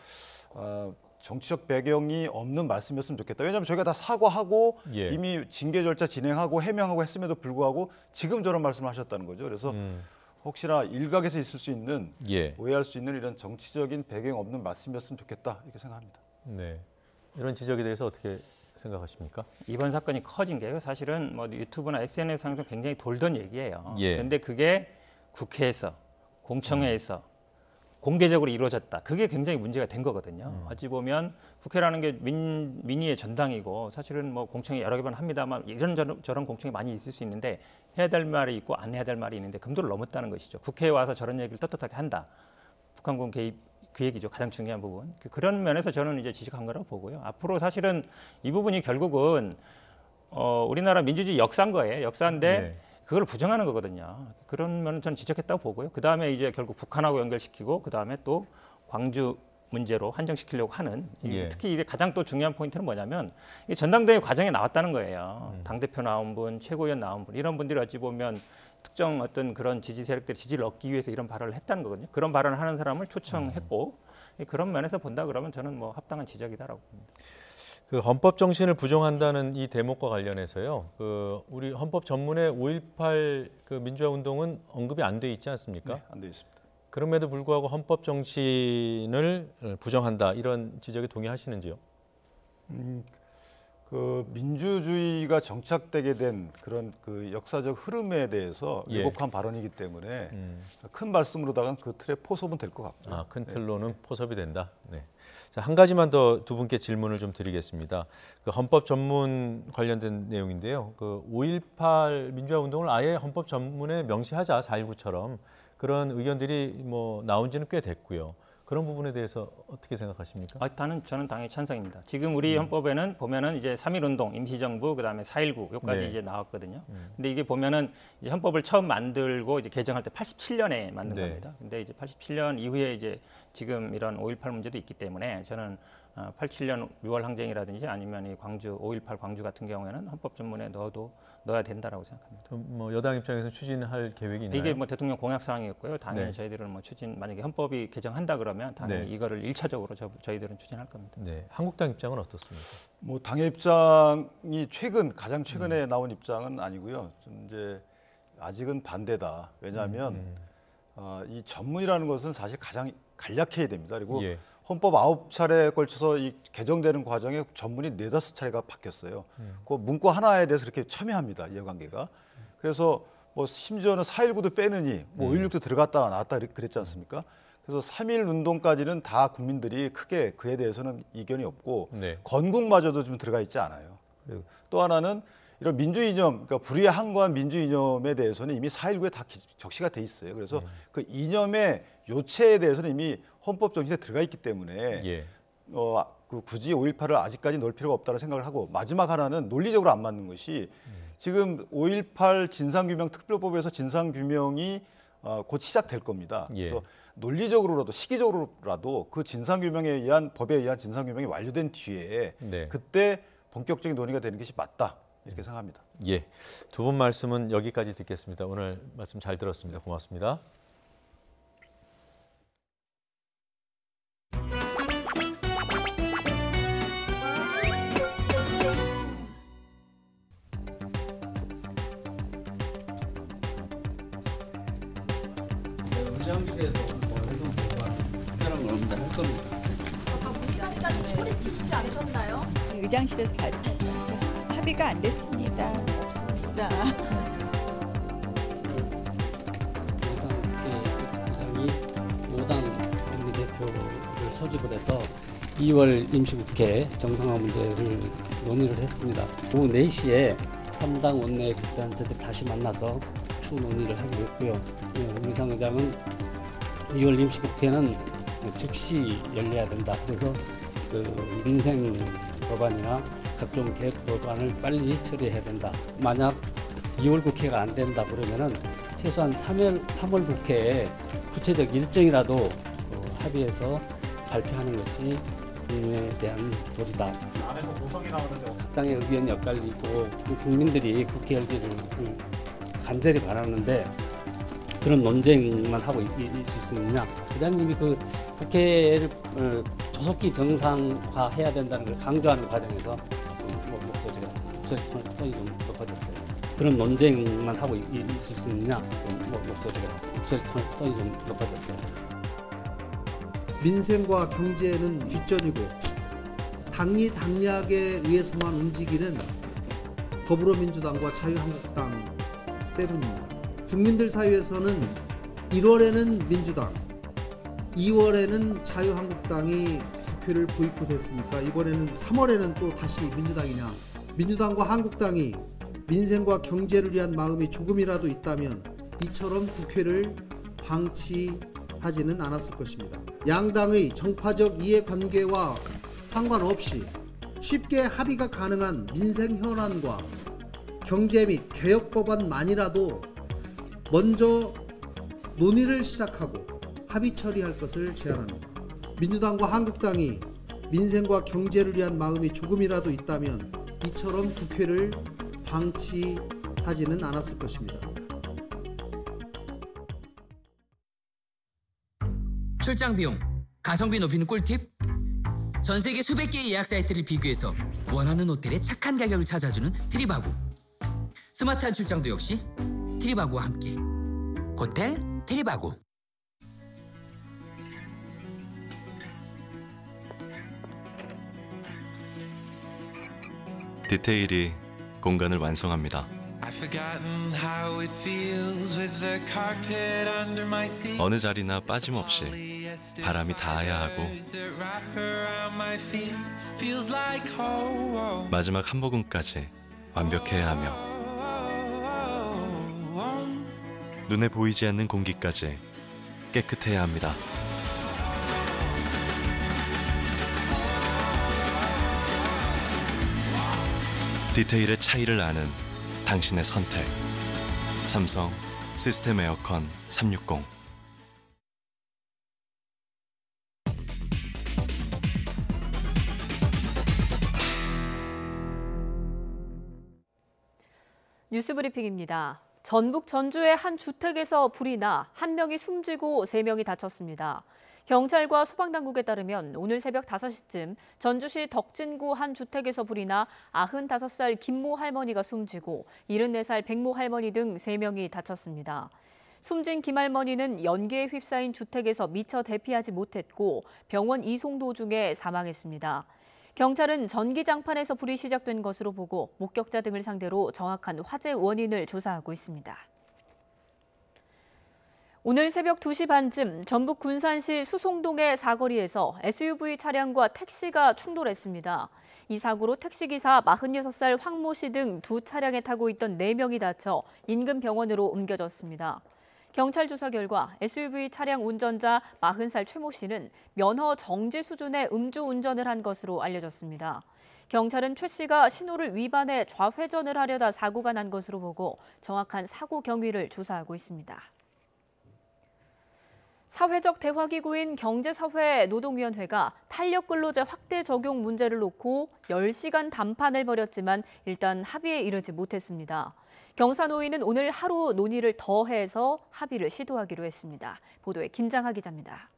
정치적 배경이 없는 말씀이었으면 좋겠다. 왜냐하면 저희가 다 사과하고 이미 징계 절차 진행하고 해명하고 했음에도 불구하고 지금 저런 말씀을 하셨다는 거죠. 그래서 혹시나 일각에서 있을 수 있는 오해할 수 있는 이런 정치적인 배경 없는 말씀이었으면 좋겠다 이렇게 생각합니다. 네, 이런 지적에 대해서 어떻게 생각하십니까? 이번 사건이 커진 게요. 사실은 유튜브나 SNS상에서 굉장히 돌던 얘기예요. 예. 그런데 그게 국회에서 공청회에서 공개적으로 이루어졌다. 그게 굉장히 문제가 된 거거든요. 어찌 보면 국회라는 게 민의의 전당이고 사실은 뭐 공청회 여러 번 합니다만 이런저런 공청회 많이 있을 수 있는데 해야 될 말이 있고 안 해야 될 말이 있는데 금도를 넘었다는 것이죠. 국회에 와서 저런 얘기를 떳떳하게 한다. 북한군 개입 그 얘기죠. 가장 중요한 부분. 그런 면에서 저는 이제 지적한 거라고 보고요. 앞으로 사실은 이 부분이 결국은 우리나라 민주주의 역사인 거예요. 역사인데 네. 그걸 부정하는 거거든요. 그런 면은 저는 지적했다고 보고요. 그 다음에 이제 결국 북한하고 연결시키고 그 다음에 또 광주 문제로 한정시키려고 하는 예. 특히 이게 가장 또 중요한 포인트는 뭐냐면 이 전당대회 과정에 나왔다는 거예요. 당대표 나온 분, 최고위원 나온 분 이런 분들이 어찌 보면 특정 어떤 그런 지지 세력들의 지지를 얻기 위해서 이런 발언을 했다는 거거든요. 그런 발언을 하는 사람을 초청했고 그런 면에서 본다 그러면 저는 뭐 합당한 지적이다라고 봅니다. 그 헌법 정신을 부정한다는 이 대목과 관련해서요. 우리 헌법 전문의 5.18 그 민주화 운동은 언급이 안 돼 있지 않습니까? 네, 안 돼 있습니다. 그럼에도 불구하고 헌법 정신을 부정한다 이런 지적에 동의하시는지요? 그 민주주의가 정착되게 된 그런 그 역사적 흐름에 대해서 왜곡한 발언이기 때문에 큰 말씀으로다가는 그 틀에 포섭은 될 것 같고요. 큰 틀로는 포섭이 된다. 네. 자, 한 가지만 더 두 분께 질문을 좀 드리겠습니다. 그 헌법 전문 관련된 내용인데요. 그 5.18 민주화 운동을 아예 헌법 전문에 명시하자 4.19처럼 그런 의견들이 뭐 나온 지는 꽤 됐고요. 그런 부분에 대해서 어떻게 생각하십니까? 저는 당연히 찬성입니다. 지금 우리 헌법에는 보면은 이제 3.1운동, 임시정부, 그다음에 4.19 여기까지 네. 이제 나왔거든요. 근데 이게 보면은 이제 헌법을 처음 만들고 이제 개정할 때 87년에 만든 네. 겁니다. 근데 이제 87년 이후에 이제 지금 이런 5.18 문제도 있기 때문에 저는 87년 6월 항쟁이라든지 아니면 이 광주 5.18 광주 같은 경우에는 헌법 전문에 넣어야 된다라고 생각합니다. 뭐 여당 입장에서 추진할 계획이 있나요? 이게 뭐 대통령 공약 사항이었고요. 당연히 네. 저희들은 뭐 만약에 헌법이 개정한다 그러면 당연히 네. 이거를 1차적으로 저희들은 추진할 겁니다. 네, 한국당 입장은 어떻습니까? 뭐 당의 입장이 가장 최근에 나온 입장은 아니고요. 좀 이제 아직은 반대다. 왜냐하면 이 전문이라는 것은 사실 가장 간략해야 됩니다. 그리고 예. 헌법 9차례에 걸쳐서 이 개정되는 과정에 전문이 4-5차례가 바뀌었어요. 그 문구 하나에 대해서 그렇게 첨예합니다. 이해관계가. 그래서 뭐 심지어는 4.19도 빼느니 뭐 5.16도 들어갔다 나왔다 그랬지 않습니까? 그래서 3.1 운동까지는 다 국민들이 크게 그에 대해서는 이견이 없고 네. 건국마저도 좀 들어가 있지 않아요. 그리고 또 하나는 이런 민주 이념, 그러니까 불의에 항거한 민주 이념에 대해서는 이미 4.19에 다 적시가 돼 있어요. 그래서 그 이념의 요체에 대해서는 이미 헌법 정신에 들어가 있기 때문에 예. 굳이 5.18을 아직까지 넣을 필요가 없다는 생각을 하고 마지막 하나는 논리적으로 안 맞는 것이 지금 5.18 진상규명 특별법에서 진상규명이 곧 시작될 겁니다. 예. 그래서 논리적으로라도 시기적으로라도 그 진상규명에 의한 법에 의한 진상규명이 완료된 뒤에 네. 그때 본격적인 논의가 되는 것이 맞다 이렇게 생각합니다. 예, 두 분 말씀은 여기까지 듣겠습니다. 오늘 말씀 잘 들었습니다. 고맙습니다. 의장실에서 뭐 해도 특별한 건 없는데 할 겁니다. 아까 문장장이 소리치시지 않으셨나요? 의장실에서 발표했는데 합의가 안 됐습니다. 없습니다. 의장이 5당 원내대표를 소집을 해서 2월 임시국회 정상화 문제를 논의를 했습니다. 오후 4시에 3당 원내대표단체들 다시 만나서 추후 논의를 하기로 했고요. 우리상 의장은 2월 임시국회는 즉시 열려야 된다. 그래서 그 민생 법안이나 각종 계획 법안을 빨리 처리해야 된다. 만약 2월 국회가 안 된다 그러면은 최소한 3월 국회에 구체적 일정이라도 합의해서 발표하는 것이 국민에 대한 도리다. 안에서 고성이 나오는데 각 당의 의견이 엇갈리고 국민들이 국회 열기를 간절히 바라는데 그런 논쟁만 하고 있을 수 있느냐. 부장님이 그 국회를 조속히 정상화해야 된다는 걸 강조하는 과정에서 목소리 톤이 좀 높아졌어요. 그런 논쟁만 하고 있을 수 있느냐. 목소리 톤이 좀 높아졌어요. 민생과 경제는 뒷전이고 당리 당략에 의해서만 움직이는 더불어민주당과 자유한국당 때문입니다. 국민들 사이에서는 1월에는 민주당, 2월에는 자유한국당이 국회를 보이콧했으니까 이번에는 3월에는 또 다시 민주당이냐. 민주당과 한국당이 민생과 경제를 위한 마음이 조금이라도 있다면 이처럼 국회를 방치하지는 않았을 것입니다. 양당의 정파적 이해관계와 상관없이 쉽게 합의가 가능한 민생 현안과 경제 및 개혁 법안만이라도 먼저 논의를 시작하고 합의 처리할 것을 제안합니다. 민주당과 한국당이 민생과 경제를 위한 마음이 조금이라도 있다면 이처럼 국회를 방치하지는 않았을 것입니다. 출장 비용, 가성비 높이는 꿀팁? 전 세계 수백 개의 예약 사이트를 비교해서 원하는 호텔의 착한 가격을 찾아주는 트립하고. 스마트한 출장도 역시 트립하고와 함께. 호텔 트립하고. 디테일이 공간을 완성합니다. 어느 자리나 빠짐없이 바람이 닿아야 하고 마지막 한 모금까지 완벽해야 하며 눈에 보이지 않는 공기까지 깨끗해야 합니다. 디테일의 차이를 아는 당신의 선택. 삼성 시스템 에어컨 360. 뉴스브리핑입니다. 전북 전주의 한 주택에서 불이 나 한 명이 숨지고 3명이 다쳤습니다. 경찰과 소방당국에 따르면 오늘 새벽 5시쯤 전주시 덕진구 한 주택에서 불이 나 95살 김모 할머니가 숨지고 74살 백모 할머니 등 3명이 다쳤습니다. 숨진 김 할머니는 연기에 휩싸인 주택에서 미처 대피하지 못했고 병원 이송 도중에 사망했습니다. 경찰은 전기장판에서 불이 시작된 것으로 보고 목격자 등을 상대로 정확한 화재 원인을 조사하고 있습니다. 오늘 새벽 2시 반쯤 전북 군산시 수송동의 사거리에서 SUV 차량과 택시가 충돌했습니다. 이 사고로 택시기사 46살 황모 씨 등 2차량에 타고 있던 4명이 다쳐 인근 병원으로 옮겨졌습니다. 경찰 조사 결과 SUV 차량 운전자 40살 최모 씨는 면허 정지 수준의 음주운전을 한 것으로 알려졌습니다. 경찰은 최 씨가 신호를 위반해 좌회전을 하려다 사고가 난 것으로 보고 정확한 사고 경위를 조사하고 있습니다. 사회적 대화기구인 경제사회 노동위원회가 탄력근로제 확대 적용 문제를 놓고 10시간 담판을 벌였지만 일단 합의에 이르지 못했습니다. 경사노위는 오늘 하루 논의를 더해서 합의를 시도하기로 했습니다. 보도에 김장하 기자입니다.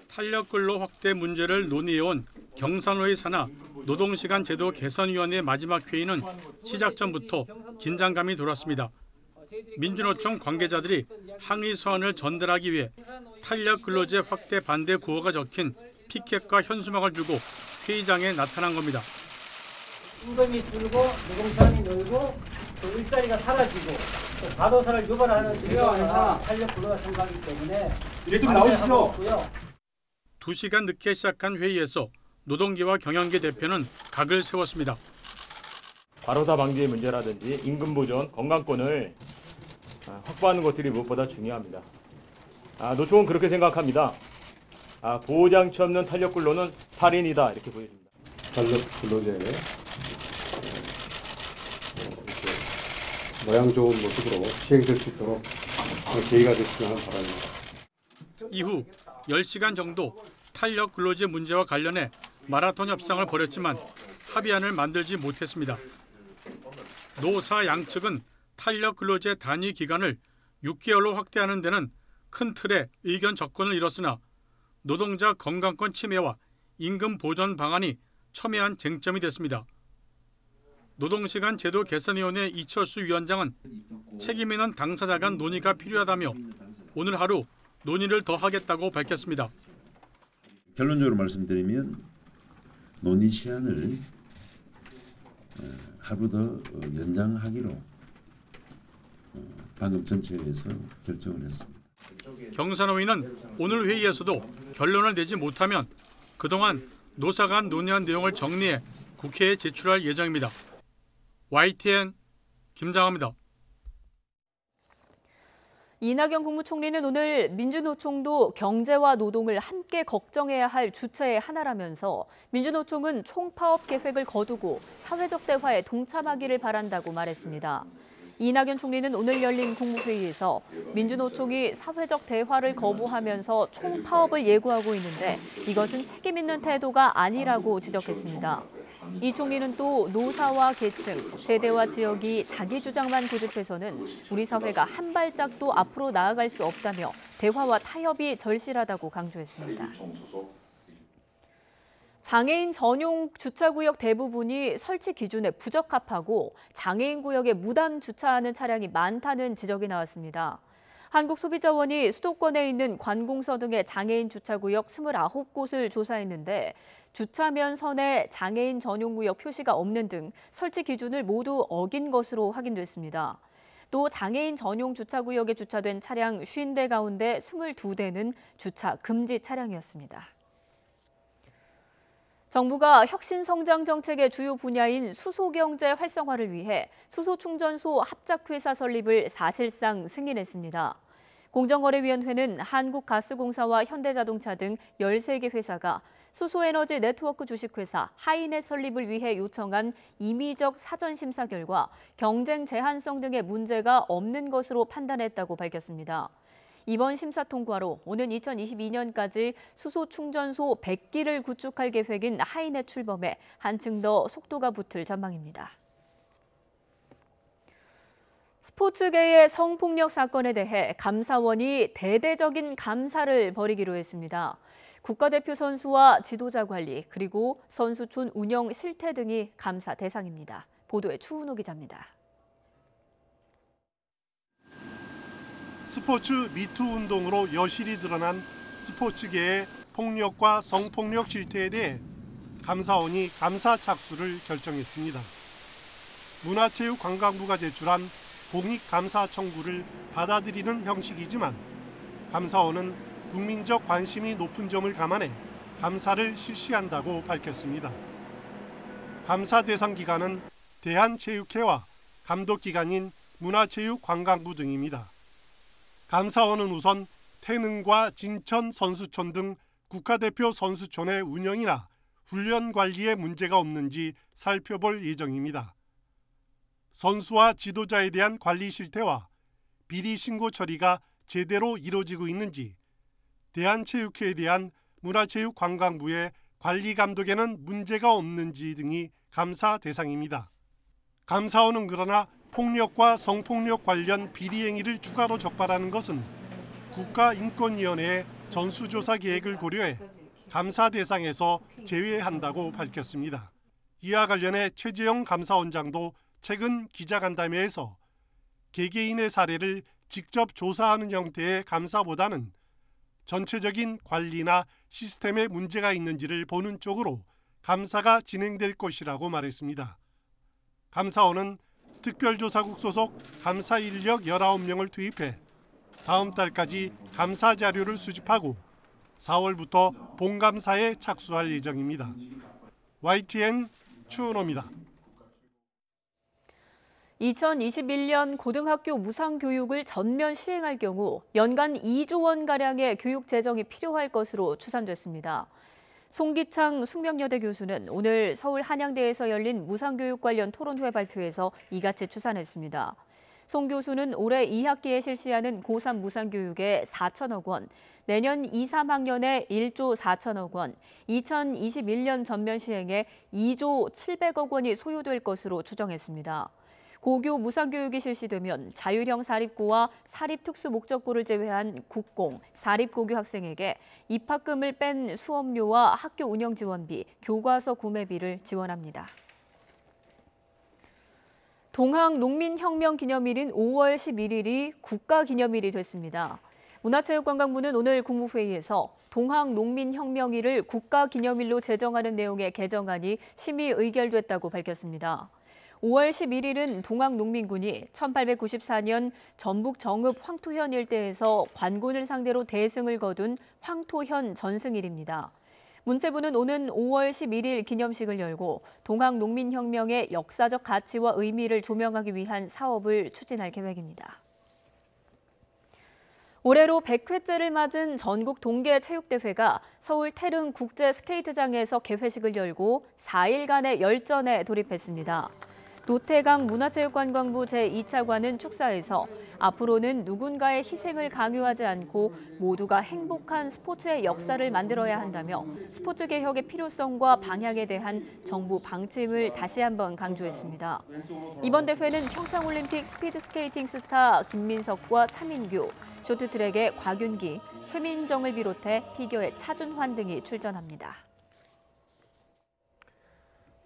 탄력근로 확대 문제를 논의해온 경사노위 산하 노동시간 제도 개선위원회 마지막 회의는 시작 전부터 긴장감이 돌았습니다. 민주노총 관계자들이 항의 서한을 전달하기 위해 탄력근로제 확대 반대 구호가 적힌 피켓과 현수막을 들고 회의장에 나타난 겁니다. 임금이 줄고 노동시간이 늘고 또 일자리가 사라지고 또 과도사를 유발하는 주요한 탄력근로가 생각하기 때문에 이래 좀 나오시죠. 2시간 늦게 시작한 회의에서 노동계와 경영계 대표는 각을 세웠습니다. 과로사 방지의 문제라든지 임금 보전, 건강권을 확보하는 것들이 무엇보다 중요합니다. 노총은 그렇게 생각합니다. 보장치 없는 탄력근로는 살인이다 이렇게 보여집니다. 탄력근로제 모양 좋은 모습으로 시행될 수 있도록 계기가 됐으면 하는 바람입니다. 이후 10시간 정도 탄력근로제 문제와 관련해 마라톤 협상을 벌였지만 합의안을 만들지 못했습니다. 노사 양측은 탄력근로제 단위 기간을 6개월로 확대하는 데는 큰 틀의 의견 접근을 이뤘으나 노동자 건강권 침해와 임금 보전 방안이 첨예한 쟁점이 됐습니다. 노동시간 제도 개선위원회 이철수 위원장은 책임 있는 당사자 간 논의가 필요하다며 오늘 하루 논의를 더 하겠다고 밝혔습니다. 결론적으로 말씀드리면 논의 시한을 하루 더 연장하기로 방금 전체에서 결정을 했습니다. 경사노위는 오늘 회의에서도 결론을 내지 못하면 그동안 노사 간 논의한 내용을 정리해 국회에 제출할 예정입니다. YTN 김장합니다. 이낙연 국무총리는 오늘 민주노총도 경제와 노동을 함께 걱정해야 할 주체의 하나라면서 민주노총은 총파업 계획을 거두고 사회적 대화에 동참하기를 바란다고 말했습니다. 이낙연 총리는 오늘 열린 국무회의에서 민주노총이 사회적 대화를 거부하면서 총파업을 예고하고 있는데 이것은 책임 있는 태도가 아니라고 지적했습니다. 이 총리는 또 노사와 계층, 세대와 지역이 자기 주장만 고집해서는 우리 사회가 한 발짝도 앞으로 나아갈 수 없다며 대화와 타협이 절실하다고 강조했습니다. 장애인 전용 주차구역 대부분이 설치 기준에 부적합하고 장애인 구역에 무단 주차하는 차량이 많다는 지적이 나왔습니다. 한국소비자원이 수도권에 있는 관공서 등의 장애인 주차구역 29곳을 조사했는데 주차면 선에 장애인 전용구역 표시가 없는 등 설치 기준을 모두 어긴 것으로 확인됐습니다. 또 장애인 전용 주차구역에 주차된 차량 50대 가운데 22대는 주차 금지 차량이었습니다. 정부가 혁신성장 정책의 주요 분야인 수소경제 활성화를 위해 수소충전소 합작회사 설립을 사실상 승인했습니다. 공정거래위원회는 한국가스공사와 현대자동차 등 13개 회사가 수소에너지 네트워크 주식회사 하이넷 설립을 위해 요청한 임의적 사전심사 결과 경쟁 제한성 등의 문제가 없는 것으로 판단했다고 밝혔습니다. 이번 심사 통과로 오는 2022년까지 수소 충전소 100기를 구축할 계획인 하이넷 출범에 한층 더 속도가 붙을 전망입니다. 스포츠계의 성폭력 사건에 대해 감사원이 대대적인 감사를 벌이기로 했습니다. 국가대표 선수와 지도자 관리 그리고 선수촌 운영 실태 등이 감사 대상입니다. 보도에 추은호 기자입니다. 스포츠 미투 운동으로 여실히 드러난 스포츠계의 폭력과 성폭력 실태에 대해 감사원이 감사 착수를 결정했습니다. 문화체육관광부가 제출한 공익감사 청구를 받아들이는 형식이지만 감사원은 국민적 관심이 높은 점을 감안해 감사를 실시한다고 밝혔습니다. 감사 대상 기관은 대한체육회와 감독기관인 문화체육관광부 등입니다. 감사원은 우선 태능과 진천 선수촌 등 국가대표 선수촌의 운영이나 훈련 관리에 문제가 없는지 살펴볼 예정입니다. 선수와 지도자에 대한 관리 실태와 비리 신고 처리가 제대로 이루어지고 있는지, 대한체육회에 대한 문화체육관광부의 관리 감독에는 문제가 없는지 등이 감사 대상입니다. 감사원은 그러나 폭력과 성폭력 관련 비리 행위를 추가로 적발하는 것은 국가인권위원회의 전수조사 계획을 고려해 감사 대상에서 제외한다고 밝혔습니다. 이와 관련해 최재형 감사원장도 최근 기자간담회에서 개개인의 사례를 직접 조사하는 형태의 감사보다는 전체적인 관리나 시스템에 문제가 있는지를 보는 쪽으로 감사가 진행될 것이라고 말했습니다. 감사원은 특별조사국 소속 감사 인력 19명을 투입해 다음 달까지 감사 자료를 수집하고 4월부터 본감사에 착수할 예정입니다. YTN 추은호입니다. 2021년 고등학교 무상교육을 전면 시행할 경우 연간 2조 원가량의 교육 재정이 필요할 것으로 추산됐습니다. 송기창 숙명여대 교수는 오늘 서울 한양대에서 열린 무상교육 관련 토론회 발표에서 이같이 추산했습니다. 송 교수는 올해 2학기에 실시하는 고3 무상교육에 4천억 원, 내년 2, 3학년에 1조 4천억 원, 2021년 전면 시행에 2조 700억 원이 소요될 것으로 추정했습니다. 고교 무상교육이 실시되면 자율형 사립고와 사립특수목적고를 제외한 국공, 사립고교 학생에게 입학금을 뺀 수업료와 학교 운영 지원비, 교과서 구매비를 지원합니다. 동학농민혁명 기념일인 5월 11일이 국가기념일이 됐습니다. 문화체육관광부는 오늘 국무회의에서 동학농민혁명일을 국가기념일로 제정하는 내용의 개정안이 심의 의결됐다고 밝혔습니다. 5월 11일은 동학농민군이 1894년 전북 정읍 황토현 일대에서 관군을 상대로 대승을 거둔 황토현 전승일입니다. 문체부는 오는 5월 11일 기념식을 열고 동학농민혁명의 역사적 가치와 의미를 조명하기 위한 사업을 추진할 계획입니다. 올해로 100회째를 맞은 전국 동계체육대회가 서울 태릉 국제스케이트장에서 개회식을 열고 4일간의 열전에 돌입했습니다. 노태강 문화체육관광부 제2차관은 축사에서 앞으로는 누군가의 희생을 강요하지 않고 모두가 행복한 스포츠의 역사를 만들어야 한다며 스포츠 개혁의 필요성과 방향에 대한 정부 방침을 다시 한번 강조했습니다. 이번 대회는 평창올림픽 스피드스케이팅 스타 김민석과 차민규, 쇼트트랙의 곽윤기, 최민정을 비롯해 피겨의 차준환 등이 출전합니다.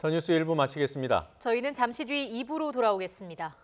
더 뉴스 1부 마치겠습니다. 저희는 잠시 뒤 2부로 돌아오겠습니다.